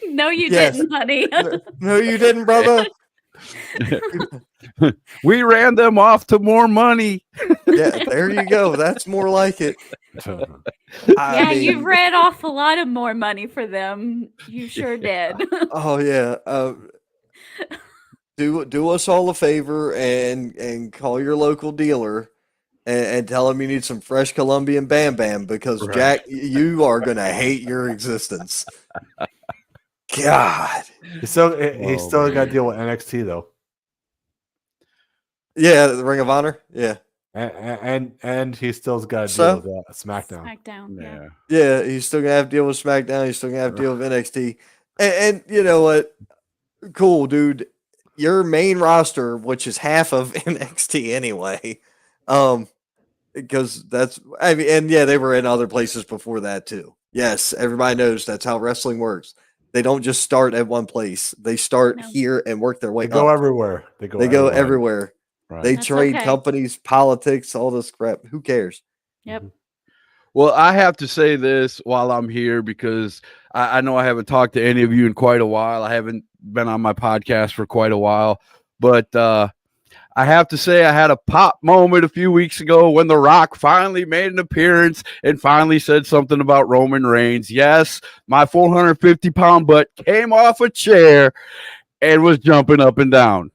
No, you didn't, honey. No, you didn't, brother. We ran them off to more money. Yeah, there you go. That's more like it. Yeah, you've read off a lot of more money for them. You sure did. Oh yeah. Do us all a favor and call your local dealer and tell him you need some fresh Colombian Bam Bam because Right. Jack, you are gonna hate your existence. God. He's still Oh, got to deal with NXT though, Yeah, the Ring of Honor. Yeah. and he still's got to So? deal with SmackDown. SmackDown. Yeah. Yeah, he's still gonna have to deal with SmackDown. He's still gonna have to deal with NXT. And you know what? Cool, dude. Your main roster, which is half of NXT anyway, because and yeah, they were in other places before that too. Yes, everybody knows that's how wrestling works. They don't just start at one place. They start here and work their way They go up. everywhere. They go everywhere. Right. They That's trade okay. companies, politics, all this crap. Who cares? Yep. Well, I have to say this while I'm here because I know I haven't talked to any of you in quite a while. I haven't been on my podcast for quite a while, but I have to say I had a pop moment a few weeks ago when The Rock finally made an appearance and finally said something about Roman Reigns. Yes, my 450-pound butt came off a chair and was jumping up and down.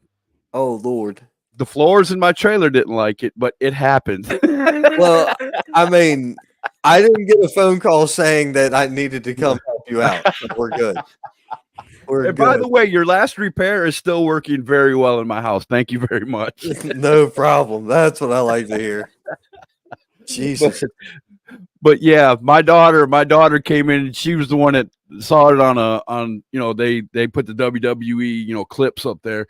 Oh Lord. The floors in my trailer didn't like it, but it happened. Well, I mean, I didn't get a phone call saying that I needed to come help you out. So we're good. We're And good. by the way, your last repair is still working very well in my house. Thank you very much. No problem. That's what I like to hear. Jesus. But yeah, my daughter came in and she was the one that saw it on they put the WWE clips up there,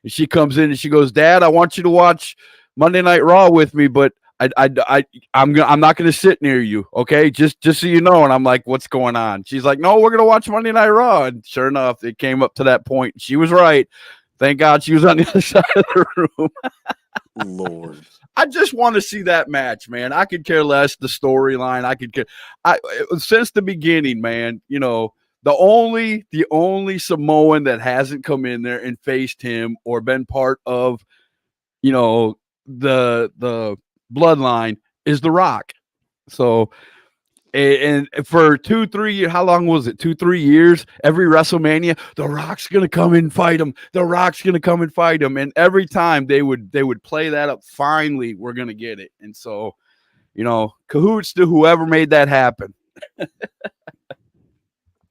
and she comes in and she goes, "Dad, I want you to watch Monday Night Raw with me, but I'm not going to sit near you, okay? Just so you know." And I'm like, "What's going on?" She's like, "No, we're going to watch Monday Night Raw." And sure enough, it came up to that point. She was right. Thank God she was on the other side of the room. Lord. I just want to see that match, man. I could care less the storyline. Since the beginning, man. The only Samoan that hasn't come in there and faced him or been part of, the bloodline is The Rock. So, and for 2-3 years, how long was it? 2-3 years, every WrestleMania, The Rock's gonna come and fight him. The Rock's gonna come and fight him. And every time they would play that up. Finally, we're gonna get it. And so, cahoots to whoever made that happen.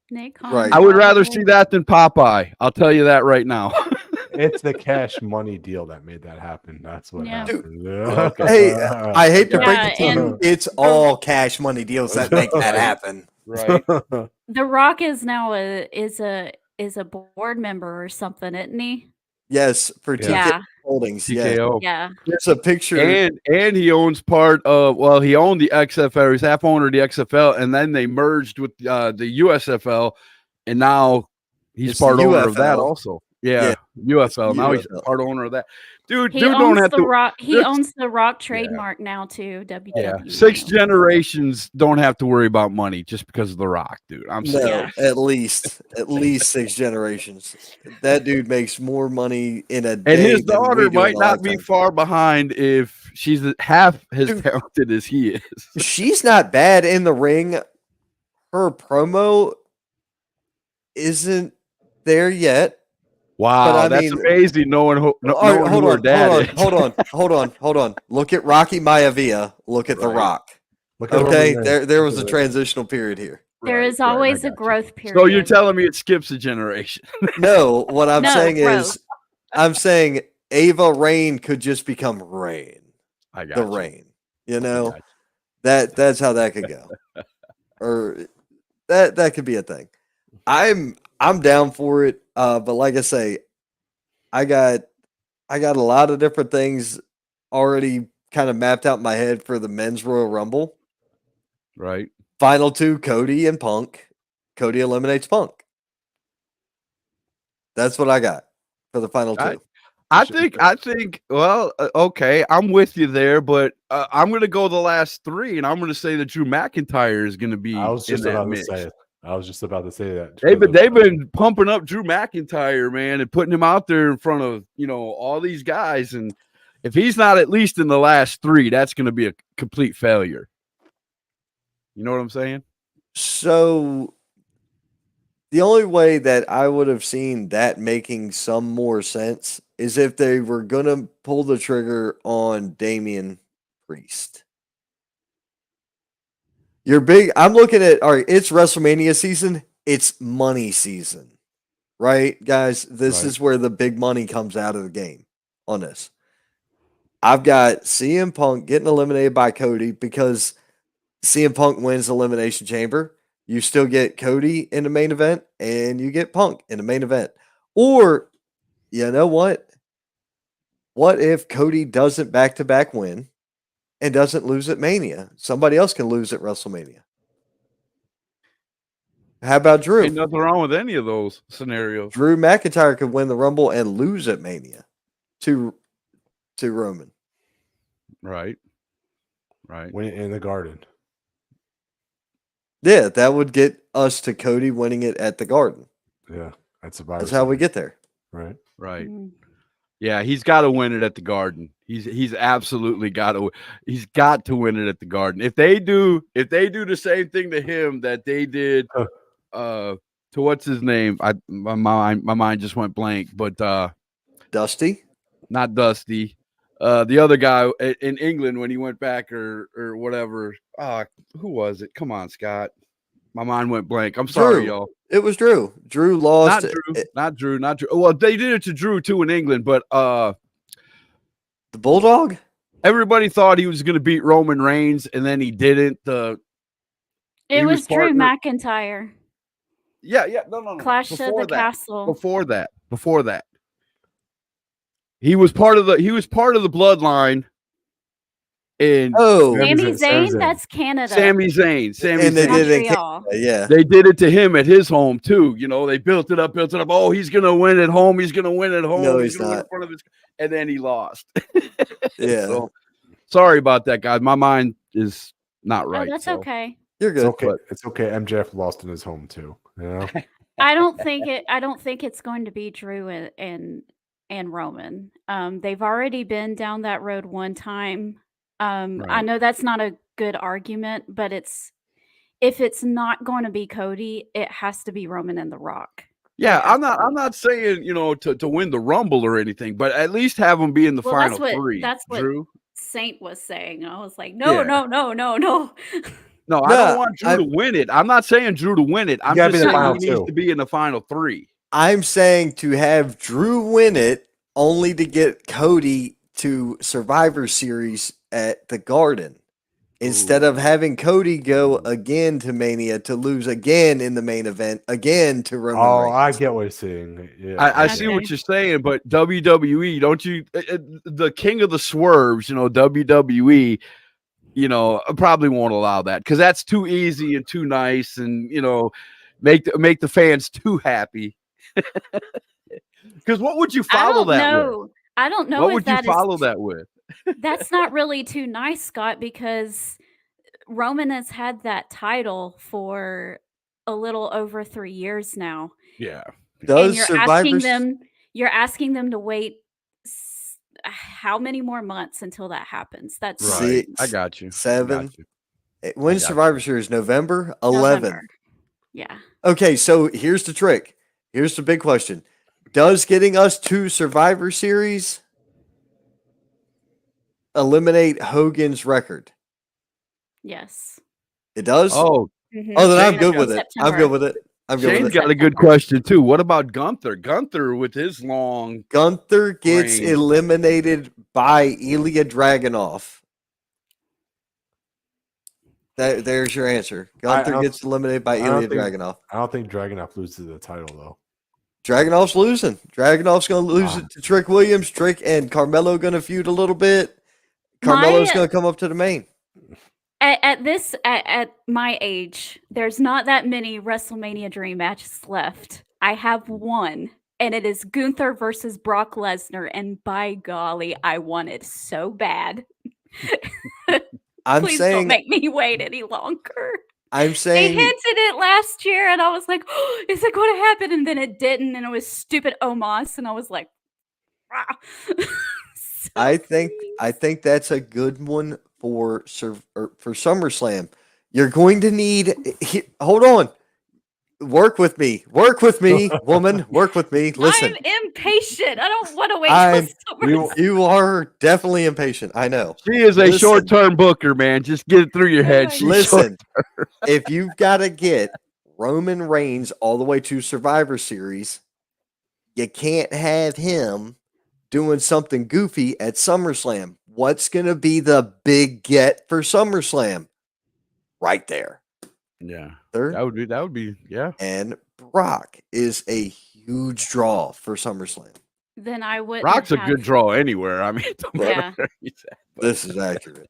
Nick, Right. I would rather see that than Popeye. I'll tell you that right now. It's the cash money deal that made that happen. That's what happened. Hey, I hate to break it to you. and- It's all cash money deals that make that happen. Right. The Rock is now a board member or something, isn't he? Yes, for TKO Yeah. Holdings. Yeah. TKO. Yeah. There's a picture. And he owns he owned the XFL. He's half owner of the XFL, and then they merged with the USFL, and now he's It's part the owner of that UFL. also. Yeah, UFL. Now he's UFL. part owner of that. Dude He don't owns have the to. Rock. He this- owns the Rock trademark now too. WWE. Yeah, 6 generations don't have to worry about money just because of The Rock, dude. I'm No, saying. Yeah. at least 6 generations. That dude makes more money in a day. And his than we daughter do in might a not be lifetime. far behind if she's half as Dude. talented as he is. She's not bad in the ring. Her promo isn't there yet. Wow, I that's mean- amazing. Knowing who her dad is. Hold on. Look at Rocky Maivia. Look at The Right. Rock. Look at Okay, Roman Reigns. there was a Look at transitional period here. There is Right, always I a got you. growth period. So you're telling me it skips a generation? No, what I'm No, saying growth. is, I'm saying Ava Rain could just become Rain. I got The you. Rain. You know, Gotcha. that's how that could go. Or that could be a thing. I'm down for it. But like I say, I got a lot of different things already kind of mapped out in my head for the men's Royal Rumble. Right. Final 2, Cody and Punk. Cody eliminates Punk. That's what I got for the final 2. I think. Well, okay, I'm with you there, but I'm going to go the last 3, and I'm going to say that Drew McIntyre is going to be. I was just in that about to mix. say it. I was just about to say that. They've been pumping up Drew McIntyre, man, and putting him out there in front of all these guys, and if he's not at least in the last 3, that's going to be a complete failure. You know what I'm saying? So the only way that I would have seen that making some more sense is if they were gonna pull the trigger on Damian Priest. I'm looking at, all right, it's WrestleMania season, it's money season. Right, guys? This Right. is where the big money comes out of the game on this. I've got CM Punk getting eliminated by Cody because CM Punk wins Elimination Chamber. You still get Cody in the main event and you get Punk in the main event. Or, you know what? What if Cody doesn't back-to-back win and doesn't lose at Mania? Somebody else can lose at WrestleMania. How about Drew? Ain't nothing wrong with any of those scenarios. Drew McIntyre could win the Rumble and lose at Mania to Roman. Right. Win it in the Garden. Yeah, that would get us to Cody winning it at the Garden. Yeah, that's Survivor That's how we Series. get there. Right. Mm. Yeah, he's got to win it at the Garden. He's absolutely got to. He's got to win it at the Garden. If they do the same thing to him that they did to what's his name? My mind just went blank. But Dusty? Not Dusty. The other guy in England when he went back or whatever. Who was it? Come on, Scott. My mind went blank. I'm sorry, y'all. It was Drew. Drew lost. Not Drew. Well, they did it to Drew too in England, but the Bulldog? Everybody thought he was going to beat Roman Reigns, and then he didn't. It was Drew McIntyre. Yeah, no. Clash of the Castle. Before that, he was part of the bloodline. And Sami Zayn, that's Canada. Sami Zayn. And they did it in Canada, yeah. They did it to him at his home too. You know, they built it up. Oh, he's gonna win at home. He's gonna win at home. No, he's not. In front of his, and then he lost. Yeah. So, sorry about that, guys. My mind is not right. Oh, that's okay. You're good. It's okay. It's okay. MJF lost in his home too. You know? I don't think it's going to be Drew and Roman. They've already been down that road one time. Right. I know that's not a good argument, but if it's not going to be Cody, it has to be Roman and The Rock. Yeah, I'm not saying, to win the Rumble or anything, but at least have them be in the final three. That's what Drew. Saint was saying. I was like, no. No, I don't want Drew to win it. I'm not saying Drew to win it. I'm just saying he needs to be in the final three. I'm saying to have Drew win it only to get Cody to Survivor Series at the Garden. Instead of having Cody go again to Mania to lose again in the main event, again to Roman Reigns. I get what you're saying. Yeah, I see what you're saying, but WWE, don't you? The king of the swerves, WWE, probably won't allow that because that's too easy and too nice, and make the fans too happy. Because what would you follow that with? I don't know. What would you follow that with? That's not really too nice, Scott, because Roman has had that title for a little over 3 years now. Yeah. And you're asking them to wait how many more months until that happens? That's right. I got you. 7. When Survivor Series? November 11. Yeah. Okay, so here's the trick. Here's the big question. Does getting us to Survivor Series eliminate Hogan's record? Yes. It does? Oh. Mm-hmm. Oh, then I'm good with it. I'm good with it. Shane's got a good question too. What about Gunther? Gunther with his long Gunther gets eliminated by Ilya Dragunov. There's your answer. Gunther gets eliminated by Ilya Dragunov. I don't think Dragunov loses the title though. Dragunov's losing. Dragunov's going to lose it to Trick Williams. Trick and Carmelo going to feud a little bit. Carmelo's going to come up to the main. At my age, there's not that many WrestleMania dream matches left. I have one, and it is Gunther versus Brock Lesnar, and by golly, I want it so bad. Please don't make me wait any longer. I'm saying they hinted it last year, and I was like, oh, is it going to happen? And then it didn't, and it was stupid Omos, and I was like, I think that's a good one for SummerSlam. You're going to need. Hold on. Work with me, woman. Work with me. Listen, I'm impatient. I don't want to wait till summer. you are definitely impatient. I know. She is a Listen. short-term booker, man. Just get it through your head. She's Listen, short-term. if you've got to get Roman Reigns all the way to Survivor Series, you can't have him doing something goofy at SummerSlam. What's going to be the big get for SummerSlam? Right there. Yeah, Third. that would be yeah. And Brock is a huge draw for SummerSlam. Then I would. Brock's a good draw anywhere. I mean, Yeah. This is accurate.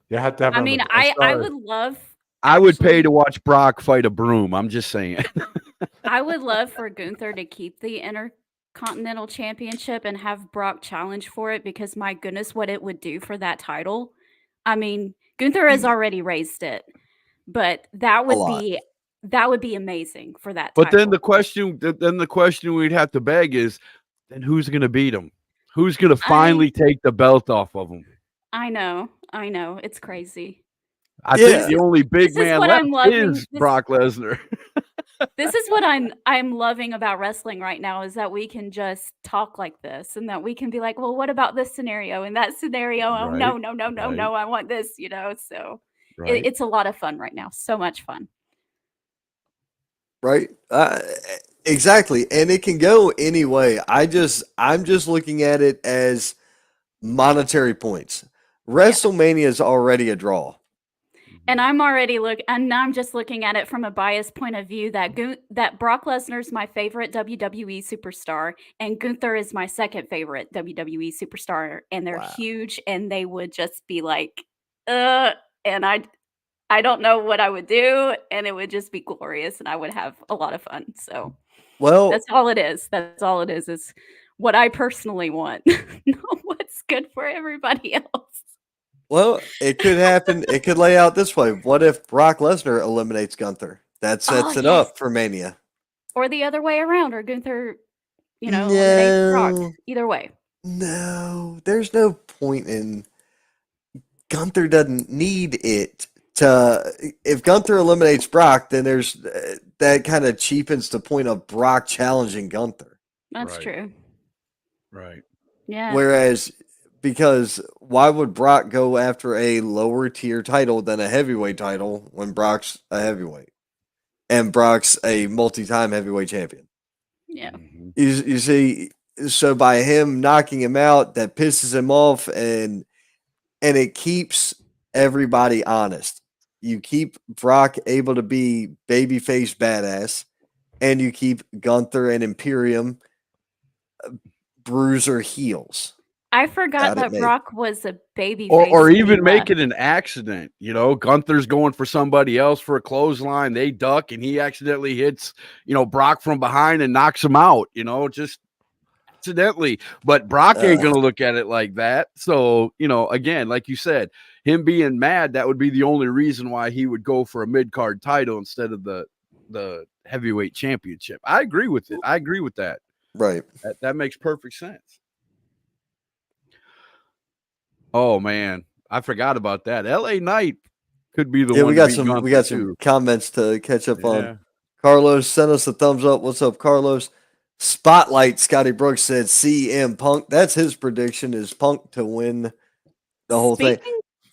You have to have. I mean, I would love. I would pay to watch Brock fight a broom. I'm just saying. I would love for Gunther to keep the Intercontinental Championship and have Brock challenge for it, because my goodness, what it would do for that title. I mean, Gunther has already raised it, but that would be amazing for that But title. then the question we'd have to beg is, then who's going to beat him? Who's going to finally take the belt off of him? I know, it's crazy. I think the only big man left is Brock Lesnar. This is what I'm loving about wrestling right now, is that we can just talk like this, and that we can be like, well, what about this scenario and that scenario? Oh, no, I want this, so it's a lot of fun right now. So much fun. Right. Exactly. And it can go any way. I'm just looking at it as monetary points. WrestleMania is already a draw. And I'm just looking at it from a biased point of view that Brock Lesnar is my favorite WWE superstar, and Gunther is my second favorite WWE superstar, and they're huge, and they would just be like, and I don't know what I would do, and it would just be glorious, and I would have a lot of fun. So, well, that's all it is. That's all it is what I personally want, not what's good for everybody else. Well, it could happen. It could lay out this way. What if Brock Lesnar eliminates Gunther? That sets it up for Mania. Or the other way around, or Gunther, eliminates Brock. Either way. No, there's no point in. Gunther doesn't need it to. If Gunther eliminates Brock, then there's that kind of cheapens the point of Brock challenging Gunther. That's true. Right. Yeah. Whereas, because why would Brock go after a lower tier title than a heavyweight title when Brock's a heavyweight and Brock's a multi-time heavyweight champion? Yeah. You see, so by him knocking him out, that pisses him off, and it keeps everybody honest. You keep Brock able to be babyface badass, and you keep Gunther and Imperium bruiser heels. I forgot that Brock was a baby or even make it an accident. Gunther's going for somebody else for a clothesline. They duck, and he accidentally hits, Brock from behind and knocks him out, just accidentally. But Brock ain't going to look at it like that. So, again, like you said, him being mad, that would be the only reason why he would go for a mid-card title instead of the heavyweight championship. I agree with it. I agree with that. Right. That makes perfect sense. Oh man, I forgot about that. LA Knight could be the one. We got some comments to catch up on. Carlos sent us a thumbs up. What's up, Carlos? Spotlight. Scotty Brooks said CM Punk. That's his prediction, is Punk to win the whole thing.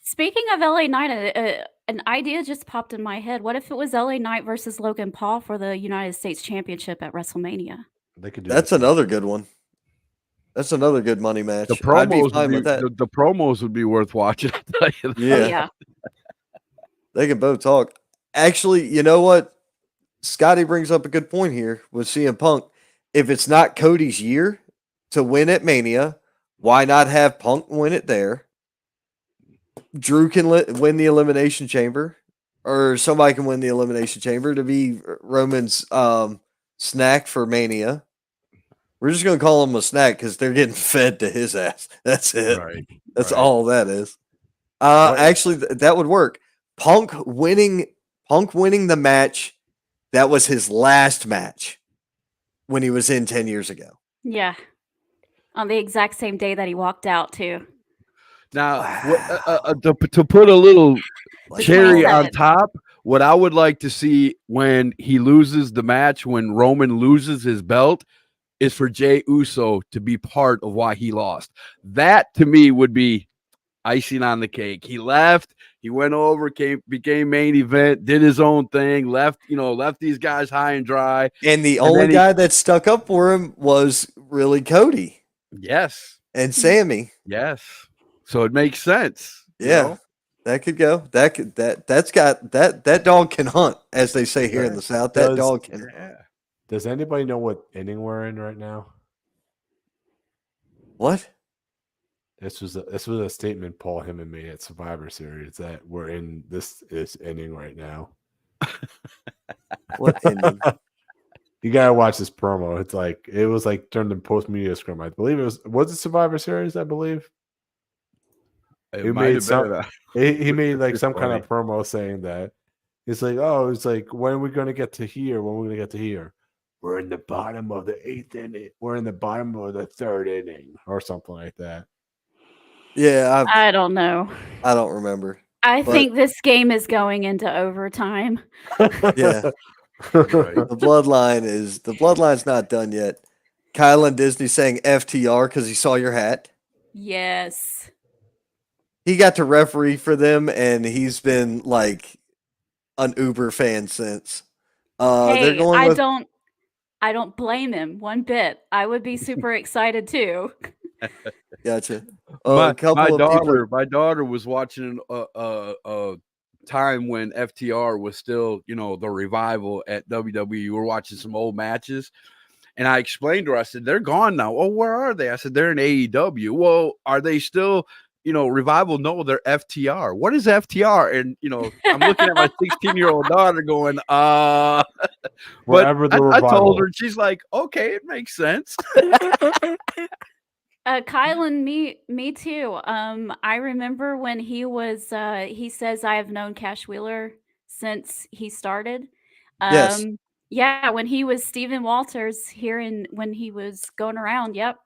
Speaking of LA Knight, an idea just popped in my head. What if it was LA Knight versus Logan Paul for the United States Championship at WrestleMania? They could do That's another good one. That's another good money match. The promos would be worth watching. I'll tell you that. Yeah. Oh, yeah. They can both talk. Actually, you know what? Scotty brings up a good point here with CM Punk. If it's not Cody's year to win at Mania, why not have Punk win it there? Drew can win the Elimination Chamber, or somebody can win the Elimination Chamber to be Roman's snack for Mania. We're just going to call him a snack because they're getting fed to his ass. That's it. Right. That's all that is. Actually, that would work. Punk winning the match. That was his last match when he was in 10 years ago. Yeah. On the exact same day that he walked out, too. Now, to put a little Like, Cherry Well on said. top, what I would like to see when he loses the match, when Roman loses his belt, is for Jey Uso to be part of why he lost. That to me would be icing on the cake. He left, he went over, became main event, did his own thing, left these guys high and dry. and the And only then guy that stuck up for him was really Cody yes, and Sammy. yes. So it makes sense. you Yeah. know? That could go. That dog can hunt, as they say here in the South. That Does- dog can. Yeah. Does anybody know what inning we're in right now? What? This was a statement Paul Heyman made at Survivor Series that we're in this inning right now. What ending? You gotta watch this promo. It was like during the post media scrum. I believe it was Survivor Series. I believe It he might made have some. been He made like It's some kind funny. of promo saying that it's like when are we gonna get to here? When are we gonna get to here? We're in the bottom of the 8th inning. We're in the bottom of the 3rd inning, or something like that. Yeah, I don't know. I don't remember. I But- think this game is going into overtime. Yeah. Right. The bloodline's not done yet. Kylan Disney saying FTR because he saw your hat. Yes. He got to referee for them, and he's been like an Uber fan since. They're Hey, going with I don't blame him one bit. I would be super excited too. gotcha. my A couple of people. my daughter was watching a time when FTR was still, the revival at WWE. We were watching some old matches, and I explained to her. I said, "They're gone now." "Oh, where are they?" I said, "They're in AEW." "Well, are they still, revival?" "No, they're FTR." "What is FTR?" And I'm looking at my 16-year-old daughter, going, But Wherever the I told revival. her, and she's like, "Okay, it makes sense." Kyle and me too. I remember when he was he says I have known Cash Wheeler since he started. Yes. Yeah, when he was Stephen Walters here when he was going around, yep.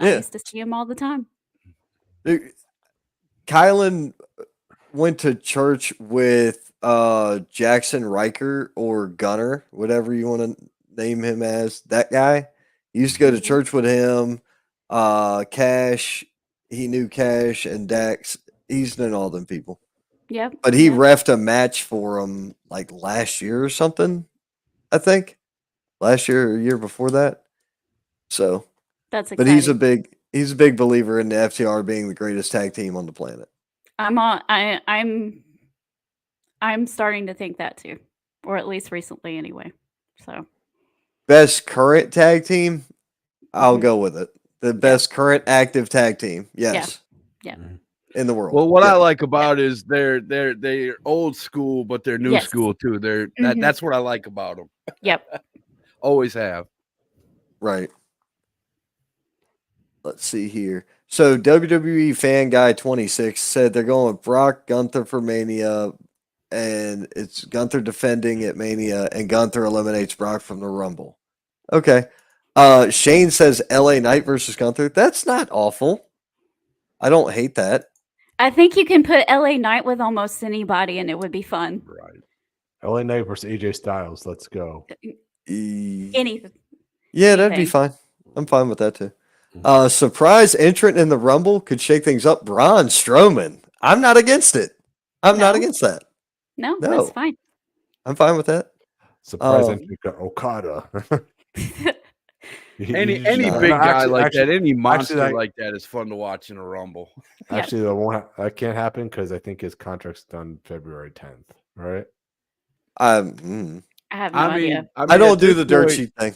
I Yeah. used to see him all the time. Kylan went to church with Jackson Riker or Gunner, whatever you want to name him as. That guy. He used to go to church with him. Cash, he knew Cash and Dax. He's known all them people. Yep. But he yep. reffed a match for him like last year or something, I think. Last year or year before that. So, That's but exciting. he's a big believer in the FTR being the greatest tag team on the planet. I'm starting to think that too. Or at least recently anyway. So Best current tag team, I'll Mhm. go with it. The best current active tag team, yes. Yeah. In the world. Well, what Yeah. I like about is they're old school, but they're new Yes. school too. Mhm. That's what I like about them. Yep. Always have. Right. Let's see here. So WWE Fan Guy 26 said they're going with Brock Gunther for Mania, and it's Gunther defending at Mania, and Gunther eliminates Brock from the Rumble. Okay. Shane says LA Knight versus Gunther. That's not awful. I don't hate that. I think you can put LA Knight with almost anybody and it would be fun. Right. LA Knight versus AJ Styles. Let's go. Anything. Yeah, that'd be anything. fine. I'm fine with that too. Surprise entrant in the Rumble could shake things up. Braun Strowman. I'm not against it. I'm not No. against that. No, No. that's fine. I'm fine with that. Surprise Oh. entry got Okada. Any No. big guy Actually- like that, any monster like- like that is fun to watch in a Rumble. Yeah. Actually, that can't happen because I think his contract's done February 10th. Right? I have no idea. I don't at do this the dirt point, sheet thing.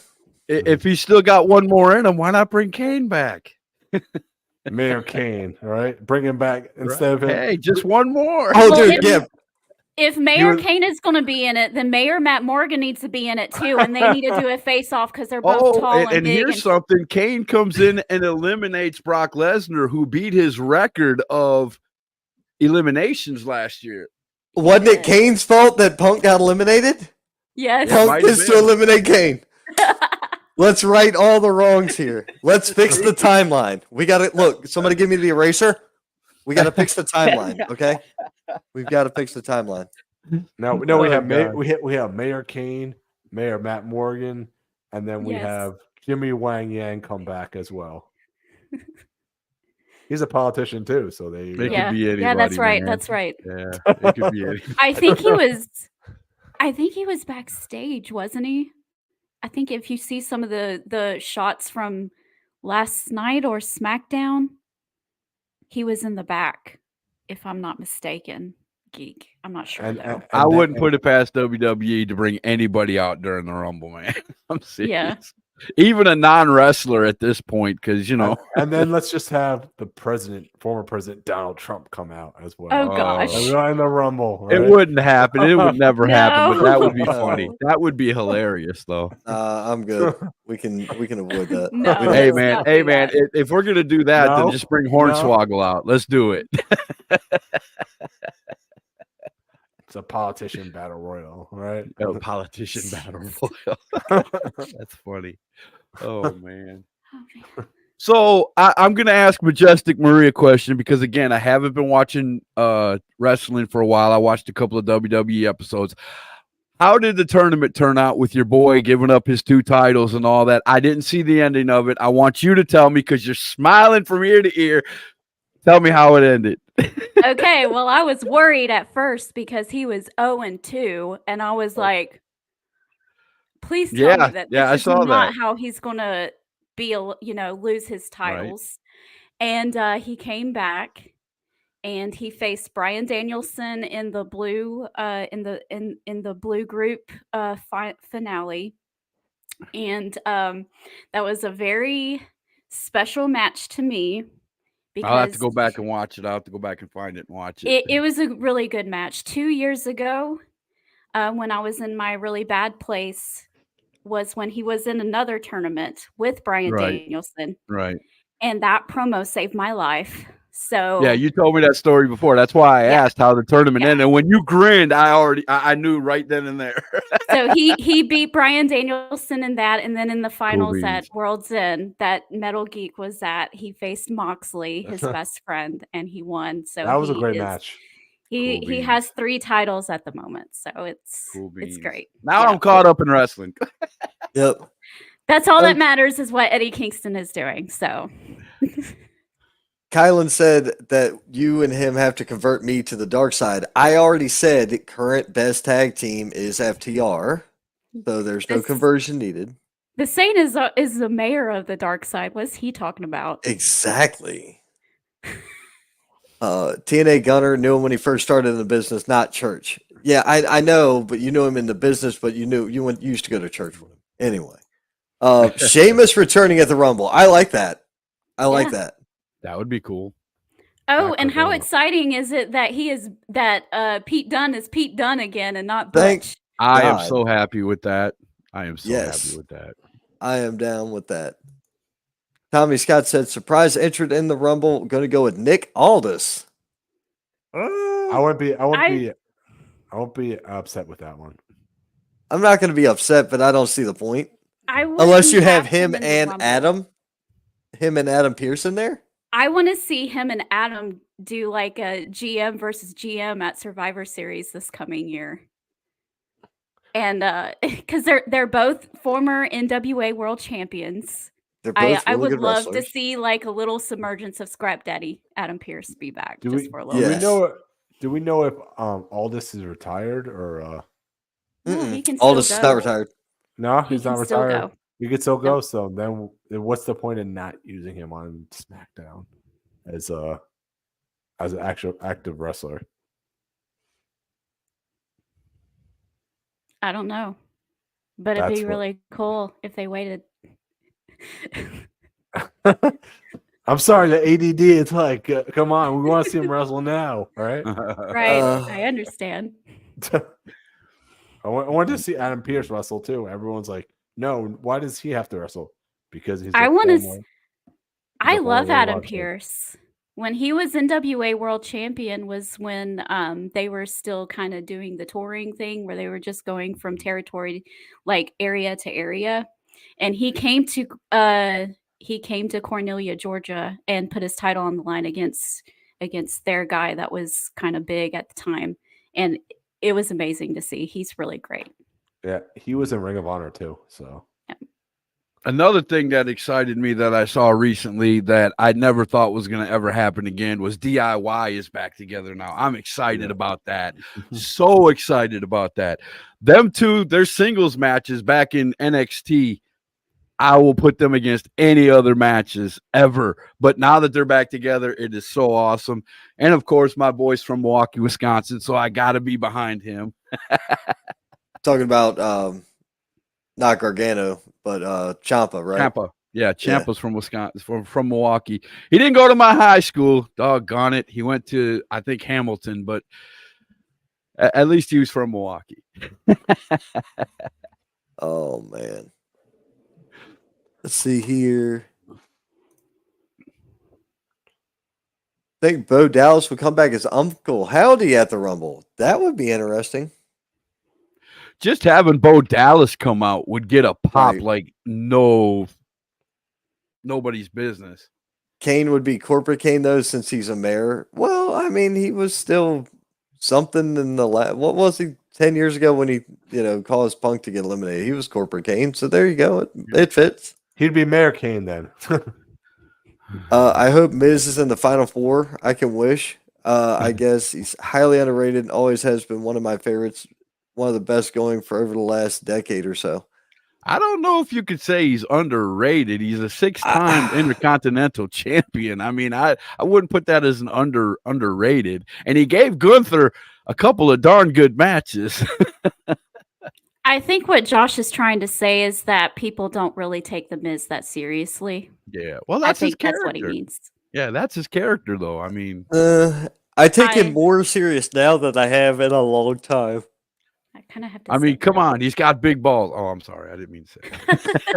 If he's still got one more in him, why not bring Kane back? Mayor Kane. All right, bring him back instead of him. Hey, just one more. Oh, Well, dude, yeah. If Mayor was- Kane is going to be in it, then Mayor Matt Morgan needs to be in it too, and they need to do a face-off because they're both tall and and big. here's something: Kane comes in and eliminates Brock Lesnar, who beat his record of eliminations last year. Wasn't it Kane's fault that Punk got eliminated? Yes. It Punk might have is to been. eliminate Kane. Let's right all the wrongs here. Let's fix the timeline. We got to look. Somebody give me the eraser. We got to fix the timeline, okay? We've got to fix the timeline. No, we Oh, have God. we have Mayor Kane, Mayor Matt Morgan, and then we Yes. have Jimmy Wang Yang come back as well. He's a politician too, so there you go. It Yeah. could be anybody. Yeah, that's right. man. That's right. Yeah, it could be anybody. I think he was backstage, wasn't he? I think if you see some of the shots from last night or SmackDown, he was in the back, if I'm not mistaken. Geek. I'm not sure though. I wouldn't put it past WWE to bring anybody out during the Rumble, man. I'm serious. Yeah. Even a non-wrestler at this point, because and then let's just have the former president Donald Trump come out as well. Oh gosh. In the Rumble. It right? wouldn't happen. It would never happen, but that would be No. funny. That would be hilarious, though. I'm good. We can avoid that. No. We don't- Hey let's man, not hey do man, that. if we're gonna do that, then No. just bring Hornswoggle out. Let's do it. It's a politician battle royal, right? Oh, politician battle royal. That's funny. Oh man. So I'm gonna ask Majestic Marie a question because again, I haven't been watching wrestling for a while. I watched a couple of WWE episodes. How did the tournament turn out with your boy giving up his 2 titles and all that? I didn't see the ending of it. I want you to tell me because you're smiling from ear to ear. Tell me how it ended. Okay, well, I was worried at first because he was 0-2, and I was like, please tell me that I this is saw not that. how he's gonna be, lose his titles. And he came back, and he faced Bryan Danielson in the blue, in the blue group finale, and that was a very special match to me. I'll have to Because go back and watch it. I'll have to go back and find it and watch it. it was a really good match. 2 years ago, when I was in my really bad place, was when he was in another tournament with Bryan Right. Danielson, Right. and that promo saved my life. So Yeah, you told me that story before. That's why I Yeah. asked how the tournament Yeah. ended. And when you grinned, I knew right then and there. so he beat Bryan Danielson in that, and then in the finals at beans. World's End, that Metal Geek was at, he faced Moxley, his best friend, and he won. So That was a he great is- match. He Cool he beans. has 3 titles at the moment, so it's Cool it's beans. great. Now Yeah. I'm caught up in wrestling. Yep. That's all Oh. that matters is what Eddie Kingston is doing. So Kylan said that you and him have to convert me to the dark side. I already said current best tag team is FTR, so there's no This- conversion needed. the Saint is the mayor of the dark side. What's he talking about? Exactly. TNA Gunner knew him when he first started in the business, not church. Yeah, I know, but you knew him in the business, but you used to go to church with him. Anyway. Sheamus returning at the Rumble. I like that. I like Yeah. that. That would be cool. Oh, Back and to how Roma. exciting is it that Pete Dunne is Pete Dunne again and not Thank Butch? I am God. so happy with that. I am so Yes. happy with that. I am down with that. Tommy Scott said, surprise entered in the Rumble. Going to go with Nick Aldis. I won't be upset with that one. I'm not going to be upset, but I don't see the point. I Unless you wouldn't have him in the and Rumble. Adam Pearson there. I want to see him and Adam do like a GM versus GM at Survivor Series this coming year. And because they're both former NWA World Champions. They're both I really would good love to wrestlers. see like a little submergence of Scrap Daddy Adam Pearce be back Do just we- for a little Yes. bit. Do we know if Aldis is retired or No, he can Aldis still is go. not retired. no? He He's not can still retired. go. He could still go. So then, what's the point in not using him on SmackDown as an actual active wrestler? I don't know, but it'd That's be what- really cool if they waited. I'm sorry, the ADD. It's like, come on, we want to see him wrestle now, right? Right, I understand. I wanted to see Adam Pearce wrestle too. Everyone's like, no, why does he have to wrestle? Because he's. I a wanna former- I the love former Adam World Champion. Pierce. When he was NWA World Champion was when they were still kind of doing the touring thing where they were just going from territory, like area to area, and he came to Cornelia, Georgia, and put his title on the line against against their guy that was kind of big at the time. And it was amazing to see. He's really great. Yeah, he was in Ring of Honor too. So another thing that excited me that I saw recently that I never thought was going to ever happen again was DIY is back together now. I'm excited about that. So excited about that. Them two, their singles matches back in NXT, I will put them against any other matches ever. But now that they're back together, it is so awesome. And of course, my boy's from Milwaukee, Wisconsin, so I got to be behind him. Talking about not Gargano, but Ciampa, right? Ciampa. Yeah, Ciampa's from Wisconsin, from Milwaukee. He didn't go to my high school. Doggone it. He went to, I think, Hamilton, but at least he was from Milwaukee. Oh, man. Let's see here. I think Bo Dallas would come back as Uncle Howdy at the Rumble. That would be interesting. Just having Bo Dallas come out would get a pop Right. like nobody's business. Kane would be corporate Kane, though, since he's a mayor. Well, I mean, he was still something in the what was he 10 years ago when he, caused Punk to get eliminated? He was corporate Kane. So there you go. It fits. he'd be Mayor Kane then. I hope Miz is in the Final Four. I can wish. I guess he's highly underrated and always has been one of my favorites, one of the best going for over the last decade or so. I don't know if you could say he's underrated. He's a 6-time Intercontinental champion. I mean, I wouldn't put that as an underrated. And he gave Gunther a couple of darn good matches. I think what Josh is trying to say is that people don't really take the Miz that seriously. Yeah, well, I that's his think that's character. what he means. Yeah, that's his character, though. I mean, I take him more serious now than I have in a long time. I kind of have to. I mean, say come that. on, he's got big balls. Oh, I'm sorry, I didn't mean to say that.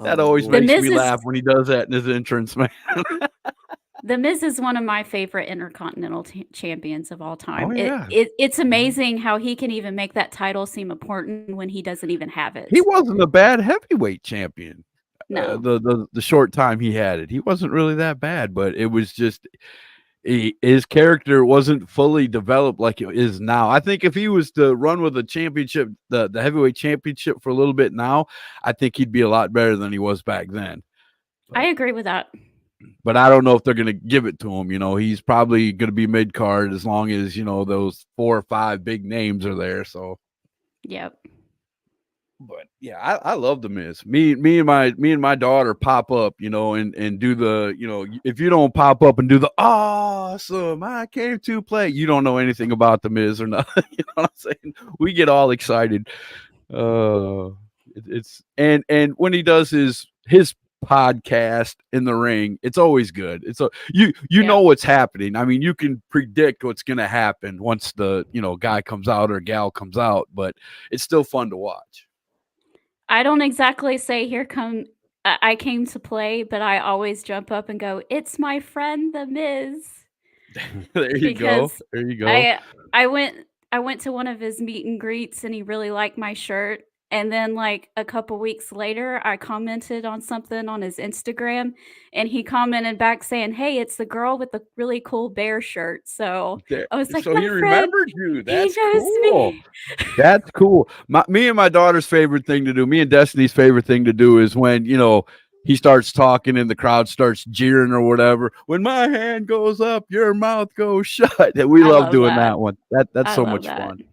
That always Lord. makes The Miz me is- laugh when he does that in his entrance, man. The Miz is one of my favorite Intercontinental champions of all time. Oh, yeah. It's amazing how he can even make that title seem important when he doesn't even have it. He wasn't a bad heavyweight champion. No. The short time he had it, he wasn't really that bad, but it was just his character wasn't fully developed like it is now. I think if he was to run with the championship, the heavyweight championship for a little bit now, I think he'd be a lot better than he was back then. I agree with that. But I don't know if they're going to give it to him. He's probably going to be mid card as long as those 4 or 5 big names are there. So. Yep. But yeah, I love the Miz. Me and my daughter pop up, and do the, if you don't pop up and do the awesome, I came to play, you don't know anything about the Miz or nothing. You know what I'm saying? We get all excited. It's and when he does his podcast in the ring, it's always good. It's you know what's happening. I mean, you can predict what's going to happen once the guy comes out or gal comes out, but it's still fun to watch. I don't exactly say I came to play, but I always jump up and go, "It's my friend the Miz." There you go. There you go. I went to one of his meet and greets and he really liked my shirt. And then like a couple weeks later, I commented on something on his Instagram and he commented back saying, "Hey, it's the girl with the really cool bear shirt." So I was like, so "My he friend, remembered you. That's he knows cool. me." That's cool. Me and my daughter's favorite thing to do, me and Destiny's favorite thing to do is when, he starts talking and the crowd starts jeering or whatever. When my hand goes up, your mouth goes shut. And we love doing that one. That's so much fun.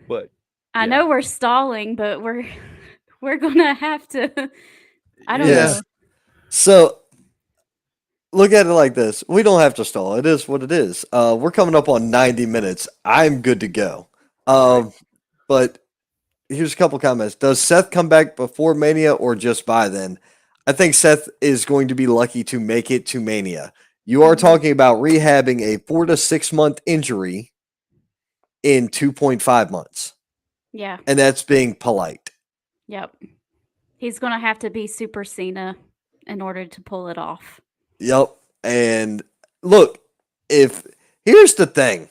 But I know we're stalling, but we're gonna have to. I don't know. So look at it like this: we don't have to stall. It is what it is. We're coming up on 90 minutes. I'm good to go. But here's a couple comments. Does Seth come back before Mania or just by then? I think Seth is going to be lucky to make it to Mania. You are talking about rehabbing a 4 to 6 month injury in 2.5 months. Yeah. And that's being polite. Yep. He's going to have to be Super Cena in order to pull it off. Yep. And look, here's the thing.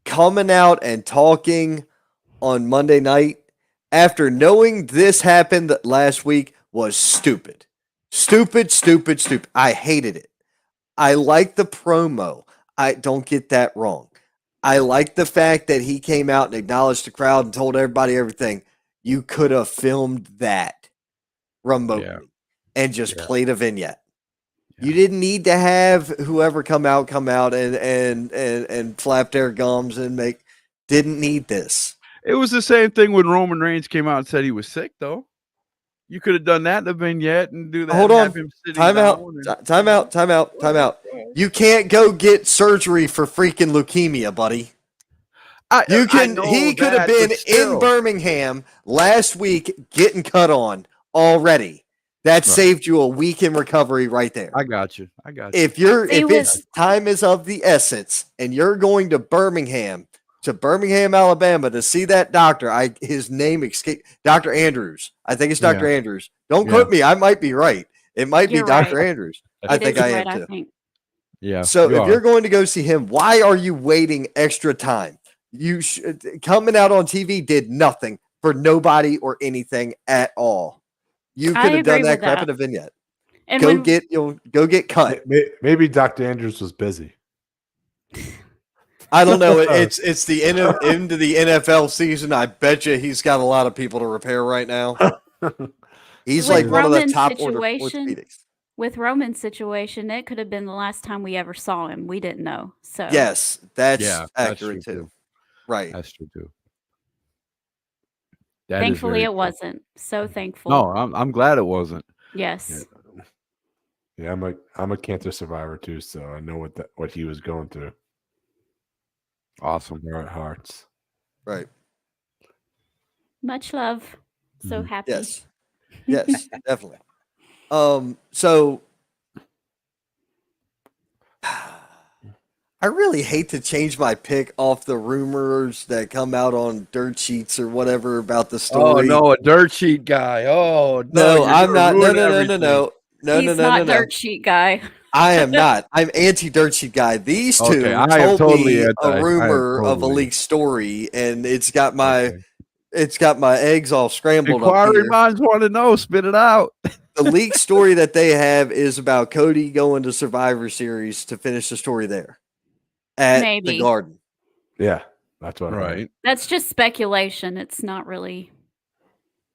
Coming out and talking on Monday night after knowing this happened last week was stupid. Stupid. I hated it. I like the promo. I don't get that wrong. I like the fact that he came out and acknowledged the crowd and told everybody everything. You could have filmed that remotely and just played a vignette. You didn't need to have whoever come out and flap their gums and make. Didn't need this. It was the same thing when Roman Reigns came out and said he was sick, though. You could have done that in the vignette and do that. Hold and on. have him sitting Time out. down Time out. You can't go get surgery for freaking leukemia, buddy. He could have been in Birmingham last week getting cut on already. That saved you a week in recovery right there. I got you. If it's time is of the essence and you're going to Birmingham, Alabama to see that doctor, his name escaped, Dr. Andrews. I think it's Dr. Andrews. Don't quote me. I might be right. It might be Dr. Andrews. I think I am too. Yeah. So if you're going to go see him, why are you waiting extra time? Coming out on TV did nothing for nobody or anything at all. You could have done that crap in a vignette. And go get cut. Maybe Dr. Andrews was busy. I don't know. It's the end of the NFL season. I bet you he's got a lot of people to repair right now. He's like one of the top orthopedics. With Roman's situation, it could have been the last time we ever saw him. We didn't know. So yes, that's accurate too. Right. That's true too. Thankfully, it wasn't. So thankful. No, I'm glad it wasn't. Yes. Yeah, I'm a cancer survivor too, so I know what he was going through. Awesome. Our hearts. Right. Much love. So happy. Yes, definitely. So I really hate to change my pick off the rumors that come out on dirt sheets or whatever about the story. Oh no, a dirt sheet guy. Oh no, I'm not. No. He's not dirt sheet guy. I am not. I'm anti dirt sheet guy. These two told me a rumor of a leaked story, and it's got my eggs all scrambled. Inquiry minds want to know. Spit it out. The leaked story that they have is about Cody going to Survivor Series to finish the story there at the Garden. Yeah, that's what. Right. That's just speculation. It's not really.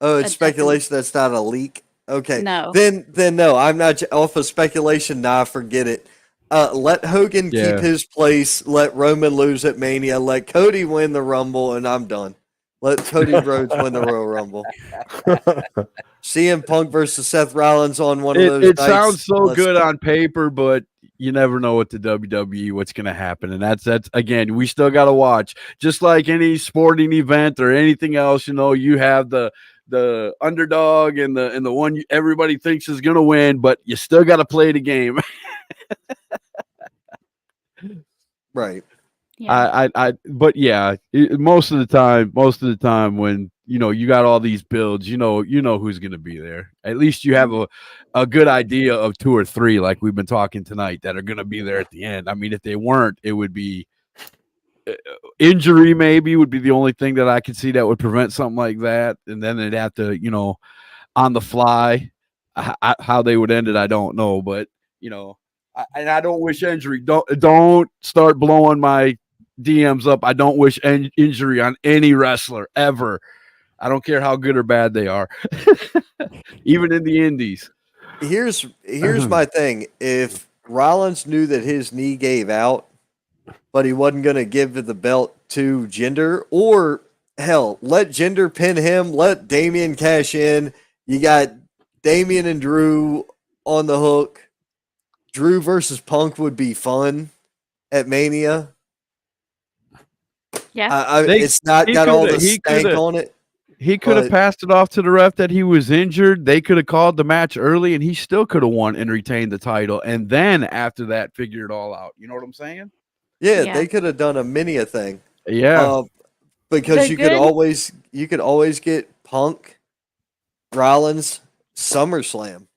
Oh, it's speculation. That's not a leak. Okay. No. Then no, I'm not off of speculation. Nah, forget it. Let Hogan keep his place. Let Roman lose at Mania. Let Cody win the Rumble, and I'm done. Let Cody Rhodes win the Royal Rumble. CM Punk versus Seth Rollins on one of those It nights. sounds so good on paper, but you never know with the WWE what's going to happen. And that's again, we still got to watch. Just like any sporting event or anything else, you have the underdog and the one everybody thinks is going to win, but you still got to play the game. Right. Yeah. But yeah, most of the time when you got all these builds, you know who's going to be there. At least you have a good idea of 2 or 3, like we've been talking tonight, that are going to be there at the end. I mean, if they weren't, it would be injury. Maybe would be the only thing that I could see that would prevent something like that, and then they'd have to, on the fly, how they would end it. I don't know, but and I don't wish injury. Don't start blowing my DMs up. I don't wish injury on any wrestler ever. I don't care how good or bad they are, even in the indies. Here's my thing. If Rollins knew that his knee gave out, but he wasn't going to give the belt to Jinder, or hell, let Jinder pin him, let Damian cash in. You got Damian and Drew on the hook. Drew versus Punk would be fun at Mania. Yeah. It's not got all the stank on it. He could have passed it off to the ref that he was injured. They could have called the match early, and he still could have won and retained the title. And then after that, figure it all out. You know what I'm saying? Yeah. They could have done a Mania thing. Yeah. Because you could always get Punk, Rollins, SummerSlam.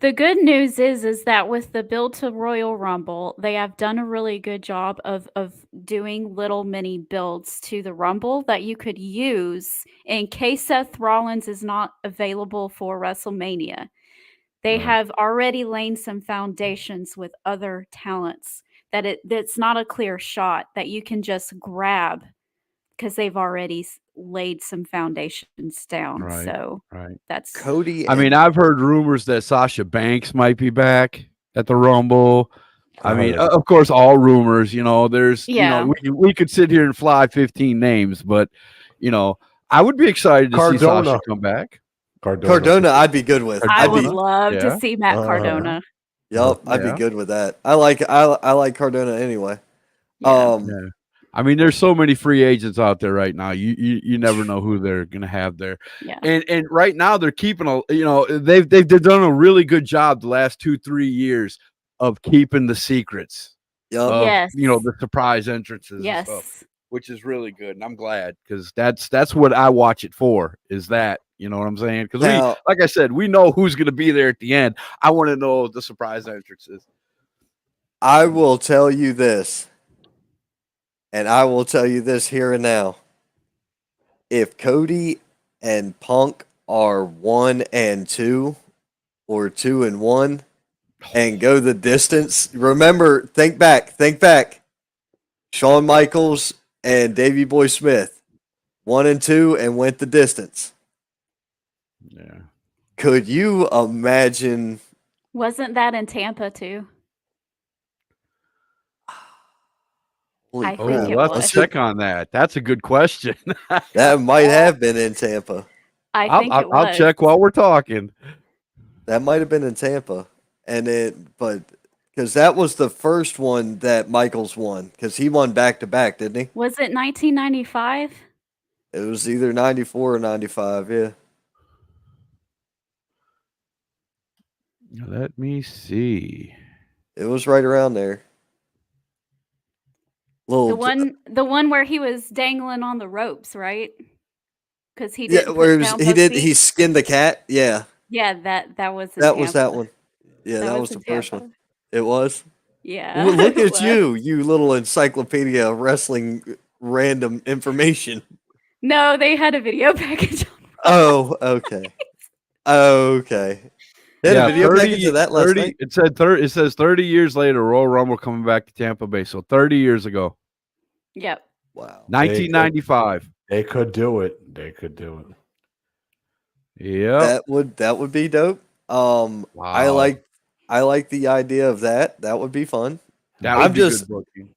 The good news is that with the build to Royal Rumble, they have done a really good job of doing little mini builds to the Rumble that you could use in case Seth Rollins is not available for WrestleMania. They Right. have already laid some foundations with other talents that's not a clear shot that you can just grab because they've already laid some foundations down. Right. So Right. that's Cody. I mean, and- I've heard rumors that Sasha Banks might be back at the Rumble. I mean, of course, all rumors. You know, there's, Yeah. we could sit here and fly 15 names, but I would be excited to see Cardona. Sasha come back. Cardona, I'd be good with. I would Cardona? love to Yeah. see Matt Cardona. Yup, I'd be Yeah. good with that. I like Cardona anyway. Yeah. Yeah. I mean, there's so many free agents out there right now. You never know who they're gonna have there. Yeah. And right now they're keeping they've done a really good job the last 2-3 years of keeping the secrets. Yup. Of, Yes. the surprise entrances and stuff, Yes. which is really good. And I'm glad because that's what I watch it for, is that, you know what I'm saying? Because Now- like I said, we know who's gonna be there at the end. I want to know the surprise entrances. I will tell you this, and I will tell you this here and now. If Cody and Punk are 1-2 or 2-1 and go the distance, remember, think back. Shawn Michaels and Davey Boy Smith, 1-2 and went the distance. Yeah. Could you imagine? Wasn't that in Tampa too? Holy I crap, think it We'll have to was. check on that. That's a good question. that might have been in Tampa. I think it was. I'll check while we're talking. That might have been in Tampa, but because that was the first one that Michaels won, because he won back to back, didn't he? Was it 1995? It was either 94 or 95. Yeah, Let me see. it was right around there. The one where he was dangling on the ropes, right? Because he yeah, didn't where put down he both did feet. he skinned the cat. Yeah, Yeah, that was in that was that Tampa. one. Yeah, that was in the first Tampa. one. It was. Yeah. Well, look it at was. you little encyclopedia of wrestling random information. No, they had a video package on. Oh, okay. Okay. They had a video package of that last night. It says 30 years later, Royal Rumble coming back to Tampa Bay. So 30 years ago, Yep. Wow. 1995. They could do it. Yeah. That would be dope. I Wow. like the idea of that. That would be fun. That would I'm be just- good booking.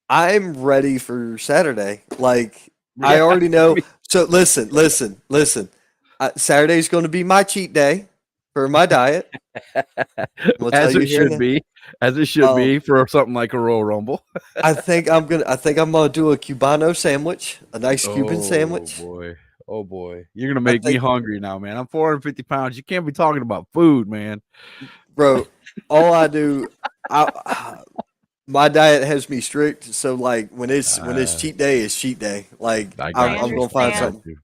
I'm ready for Saturday. Like I already know. So listen. Saturday's going to be my cheat day for my diet. We'll tell As you it here should now. be. As it should be for something like a Royal Rumble. I think I'm gonna do a Cubano sandwich, a nice Cuban sandwich. Oh boy. You're gonna make me think- hungry now, man. I'm 450 pounds. You can't be talking about food, man. Bro, all I do, my diet has me strict. So like when it's cheat day, it's cheat day. Like I I'm gonna find understand. something.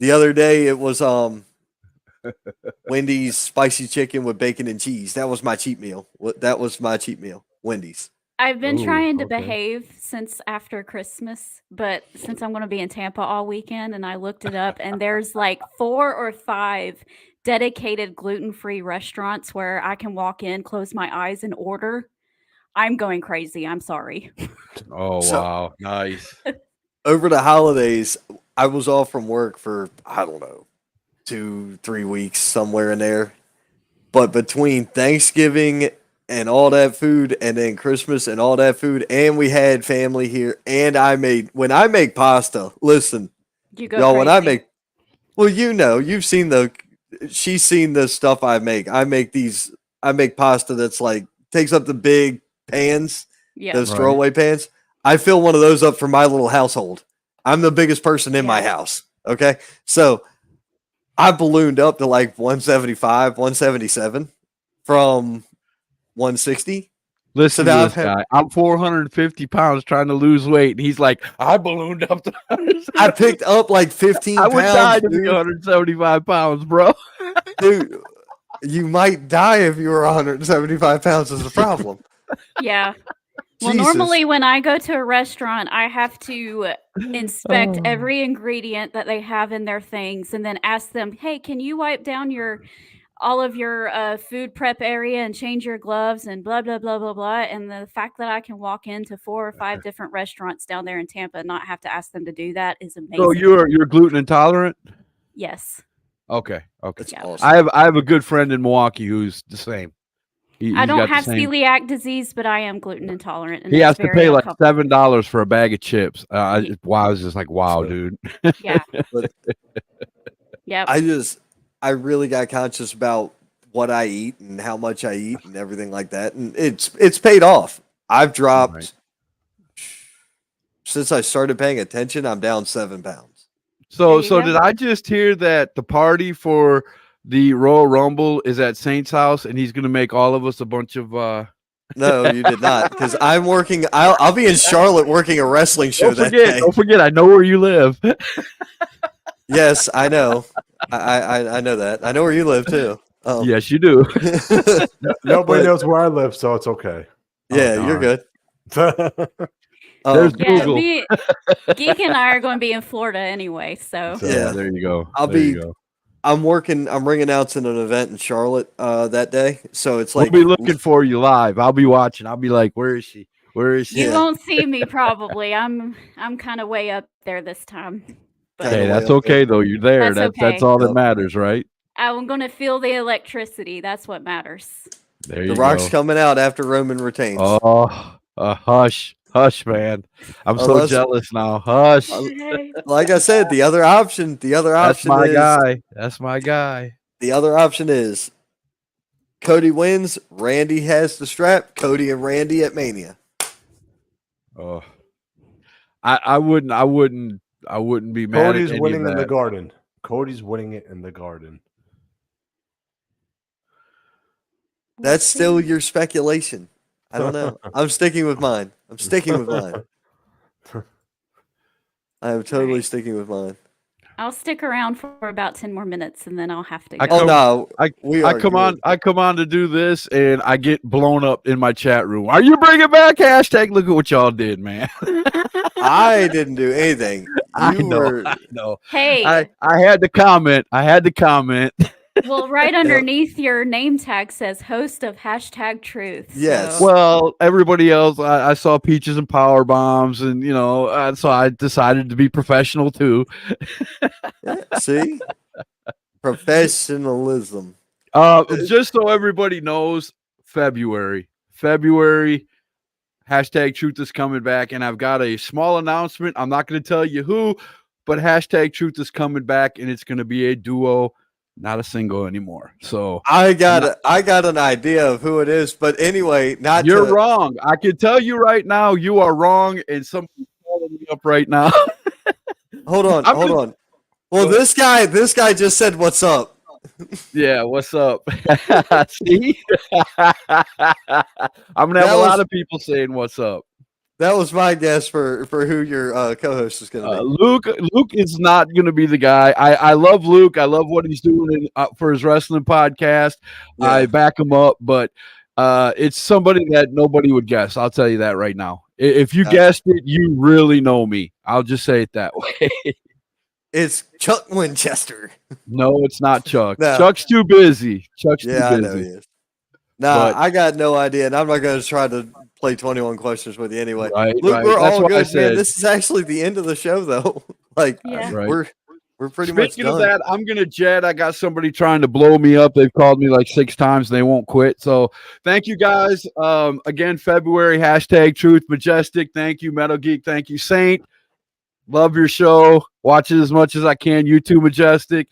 The other day it was Wendy's spicy chicken with bacon and cheese. That was my cheat meal. That was my cheat meal. Wendy's. I've been Ooh, trying to okay. behave since after Christmas, but since I'm going to be in Tampa all weekend and I looked it up and there's like 4 or 5 dedicated gluten-free restaurants where I can walk in, close my eyes and order. I'm going crazy. I'm sorry. Oh So- wow. Nice. Over the holidays, I was off from work for, I don't know, 2-3 weeks, somewhere in there. But between Thanksgiving and all that food, and then Christmas and all that food, and we had family here, and when I make pasta, listen, You go y'all, when I crazy. make, well, she's seen the stuff I make. I make pasta that's like, takes up the big pans, Yeah. those Right. throwaway pans. I fill one of those up for my little household. I'm the biggest person in my Yeah. house. Okay. So I ballooned up to like 175, 177 from 160. Listen now to I've this had- guy. I'm 450 pounds trying to lose weight, and he's like, I ballooned up to. I picked up like 15 I would die pounds, to be dude. 175 pounds, bro. Dude, you might die if you were 175 pounds is the problem. Yeah. Well, Jesus. normally when I go to a restaurant, I have to inspect every ingredient that they have in their things and then ask them, hey, can you wipe down your all of your food prep area and change your gloves and blah blah blah blah blah. And the fact that I can walk into 4 or 5 different restaurants down there in Tampa and not have to ask them to do that is amazing. So you're gluten intolerant? Yes. Okay. That's Yeah. awesome. I have a good friend in Milwaukee who's the same. I don't have celiac disease, but I am gluten intolerant. And He it's has to very pay like uncomfortable. $7 for a bag of chips. Wow, I was just like, wow, So- dude. Yeah. But Yep. I really got conscious about what I eat and how much I eat and everything like that, and it's paid off. I've dropped Right. since I started paying attention. I'm down 7 pounds. So There you go. did I just hear that the party for the Royal Rumble is at Saint's house, and he's gonna make all of us a bunch of No, you did not, because I'm working. I'll be in Charlotte working a wrestling show that day. Don't forget, I know where you live. Yes, I know. I know that. I know where you live too. Yes, you do. Nobody But- knows where I live, so it's okay. Yeah, Oh, you're darn. good. There's Yeah, Google. Geek and I are going to be in Florida anyway, so So- Yeah. There you go. I'll There you be- go. I'm ring announcing an event in Charlotte that day, so it's We'll like be looking for you live. I'll be watching. I'll be like, where is she? Where is she? you Yeah. won't see me probably. I'm kind of way up there this time. But Kinda Hey, way that's up there. okay though. You're there. That's That's okay. all that Yep. matters, right? I'm going to feel the electricity. That's what matters. There The you Rock's go. coming out after Roman retains. Oh, hush, man. I'm so Unless- jealous now. Hush. Like I said, the other option That's my is guy. That's my guy. the other option is Cody wins, Randy has the strap, Cody and Randy at Mania. Oh, I wouldn't be mad Cody's at any winning of in the that. garden. Cody's winning it in the garden. That's still your speculation. I don't know. I'm sticking with mine. I'm totally Right. sticking with mine. I'll stick around for about 10 more minutes and then I'll have to I go. Oh no, we I are come good. on to do this, and I get blown up in my chat room. Are you bringing back hashtag? Look at what y'all did, man. I didn't do anything. I You know. were I know. Hey, I had to comment. well, right underneath your name tag says host of hashtag truth. Yes. So. Well, everybody else, I saw peaches and power bombs, and so I decided to be professional too. see professionalism. Just so everybody knows, February, hashtag truth is coming back, and I've got a small announcement. I'm not going to tell you who, but hashtag truth is coming back, and it's going to be a duo, not a single anymore. So I got an idea of who it is, but anyway, not you're to, wrong. I can tell you right now, you are wrong, and somebody's calling me up right now. Hold on. Well, this guy just said what's up. Yeah, what's up? See, I'm gonna have That a lot was- of people saying what's up. That was my guess for who your co-host is going to be. Luke is not going to be the guy. I love Luke. I love what he's doing for his wrestling podcast. Yeah. I back him up, but it's somebody that nobody would guess. I'll tell you that right now. If you Gotcha. guessed it, you really know me. I'll just say it that way. It's Chuck Winchester. No, it's not Chuck. No. Chuck's too busy. Yeah, I know he is. Nah, But- I got no idea, and I'm not going to try to play 21 questions with you anyway. Right, Luke, right. we're That's all what I good, man. said. This is actually the end of the show, though. Like, Yeah. Right. we're pretty much Speaking done. of that, I'm gonna jet. I got somebody trying to blow me up. They've called me like 6 times and they won't quit. So thank you guys. Again, February, hashtag Truth Majestic. Thank you, Metal Geek. Thank you, Saint. Love your show. Watch it as much as I can. You too, Majestic.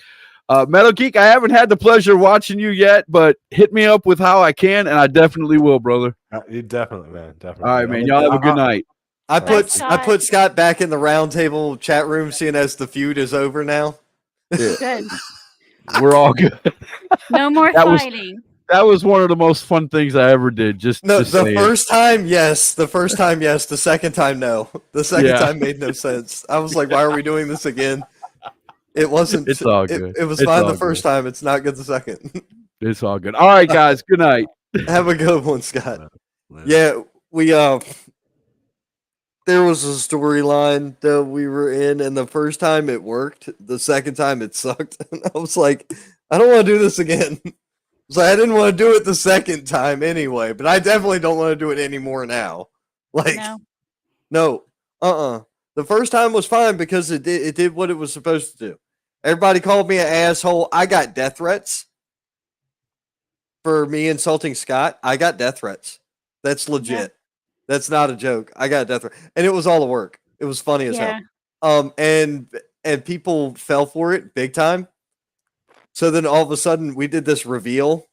Metal Geek, I haven't had the pleasure of watching you yet, but hit me up with how I can, and I definitely will, brother. You definitely, man. Definitely. All right, man. Y'all have a good night. I put Scott. Scott back in the roundtable chat room, seeing as the feud is over now. Good. We're all good. No more That was- fighting. That was one of the most fun things I ever did. Just No, just the saying. first time, yes. The first time, yes. The second time, no. The second Yeah. time made no sense. I was like, why are we doing this again? It wasn't. It's all good. It was It's fine all the first time. It's not good the second. It's all good. All right, guys. Good night. Have a good one, Scott. Yeah, we there was a storyline that we were in, and the first time it worked. The second time it sucked. And I was like, I don't want to do this again. So I didn't want to do it the second time anyway, but I definitely don't want to do it anymore now. Like, no, The first time was fine because it did what it was supposed to do. Everybody called me an asshole. I got death threats for me insulting Scott. I got death threats. That's legit. Yeah. That's not a joke. I got a death threat, and it was all the work. It was funny as hell. And people fell for it big time. So then all of a sudden we did this reveal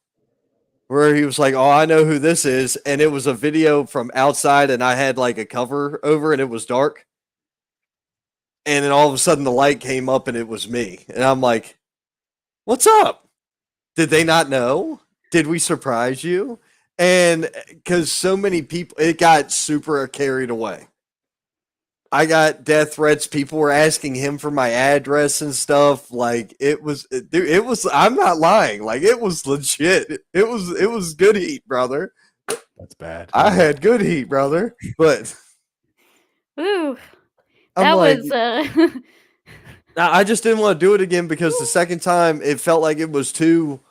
where he was like, "Oh, I know who this is," and it was a video from outside, and I had like a cover over, and it was dark. And then all of a sudden the light came up, and it was me, and I'm like, "What's up? Did they not know? Did we surprise you?" And because so many people, it got super carried away. I got death threats. People were asking him for my address and stuff. Like it was, I'm not lying. Like it was legit. It was good heat, brother. That's bad. I had good heat, brother. But ooh, that was. I just didn't want to do it again because the second time it felt like it was too.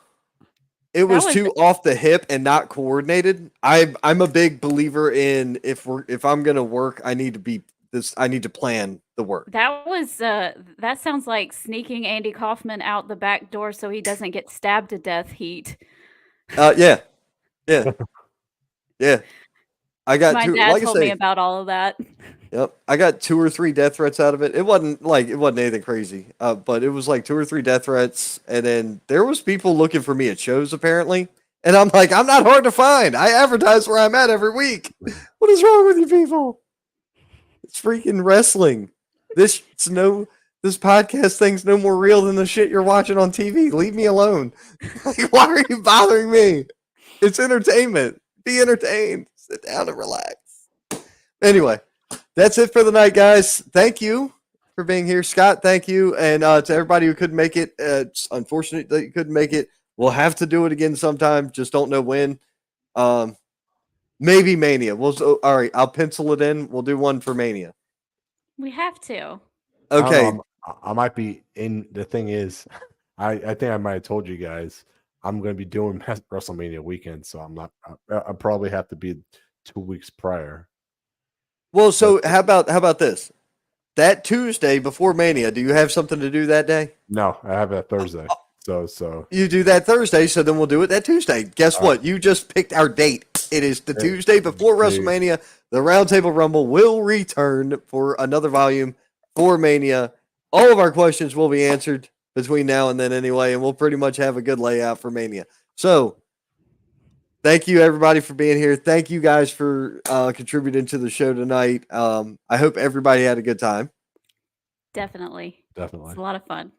It was too off the hip and not coordinated. I'm a big believer in if I'm gonna work, I need to plan the work. That sounds like sneaking Andy Kaufman out the back door so he doesn't get stabbed to death heat. Yeah. I got my dad told me about all of that. Yep. I got 2 or 3 death threats out of it. It wasn't anything crazy. But it was like 2 or 3 death threats, and then there was people looking for me at shows apparently. And I'm like, I'm not hard to find. I advertise where I'm at every week. What is wrong with you people? It's freaking wrestling. This podcast thing's no more real than the shit you're watching on TV. Leave me alone. Like, why are you bothering me? It's entertainment. Be entertained. Sit down and relax. Anyway, that's it for the night, guys. Thank you for being here. Scott, thank you. And to everybody who couldn't make it, it's unfortunate that you couldn't make it. We'll have to do it again sometime. Just don't know when. Maybe Mania. All right, I'll pencil it in. We'll do one for Mania. We have to. Okay. I might be in. The thing is, I think I might have told you guys I'm going to be doing WrestleMania weekend, so I'm not. I probably have to be 2 weeks prior. Well, so how about this? That Tuesday before Mania, do you have something to do that day? No, I have that Thursday. So you do that Thursday, so then we'll do it that Tuesday. Guess what? You just picked our date. It is the Tuesday before WrestleMania. The Roundtable Rumble will return for another volume for Mania. All of our questions will be answered between now and then anyway, and we'll pretty much have a good layout for Mania. So thank you, everybody, for being here. Thank you guys for contributing to the show tonight. I hope everybody had a good time. Definitely. It's a lot of fun.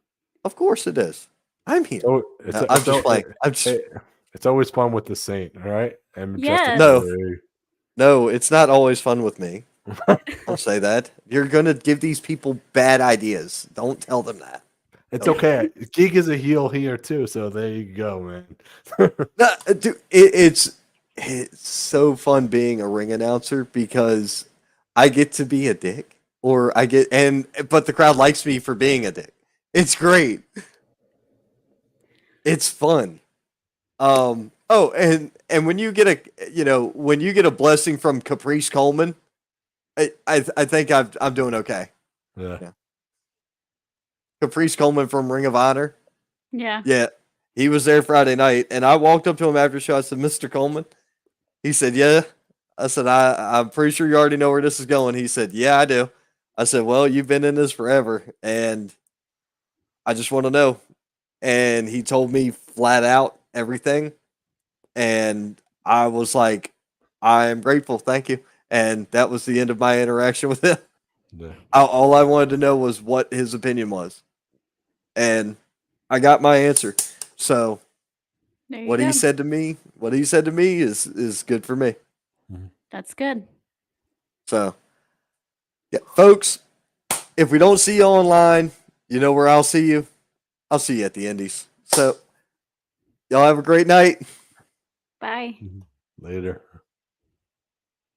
Of course it is. I'm here. I'm just playing. It's always fun with the Saint, all right? And yes. No, it's not always fun with me. Don't say that. You're going to give these people bad ideas. Don't tell them that. It's okay. Geek is a heel here too, so there you go, man. No, dude, it's so fun being a ring announcer because I get to be a dick, but the crowd likes me for being a dick. It's great. It's fun. And when you get a blessing from Caprice Coleman, I think I'm doing okay. Yeah. Caprice Coleman from Ring of Honor. Yeah. Yeah. He was there Friday night, and I walked up to him after the show. I said, "Mr. Coleman?" He said, "Yeah." I said, I'm pretty sure you already know where this is going. He said, "Yeah, I do." I said, "Well, you've been in this forever, and I just want to know." And he told me flat out everything. And I was like, "I'm grateful. Thank you." And that was the end of my interaction with him. Yeah. All I wanted to know was what his opinion was. And I got my answer. So what he said to me is good for me. That's good. So, yeah, folks, if we don't see you online, you know where I'll see you. I'll see you at the Indies. So, y'all have a great night. Bye. Later.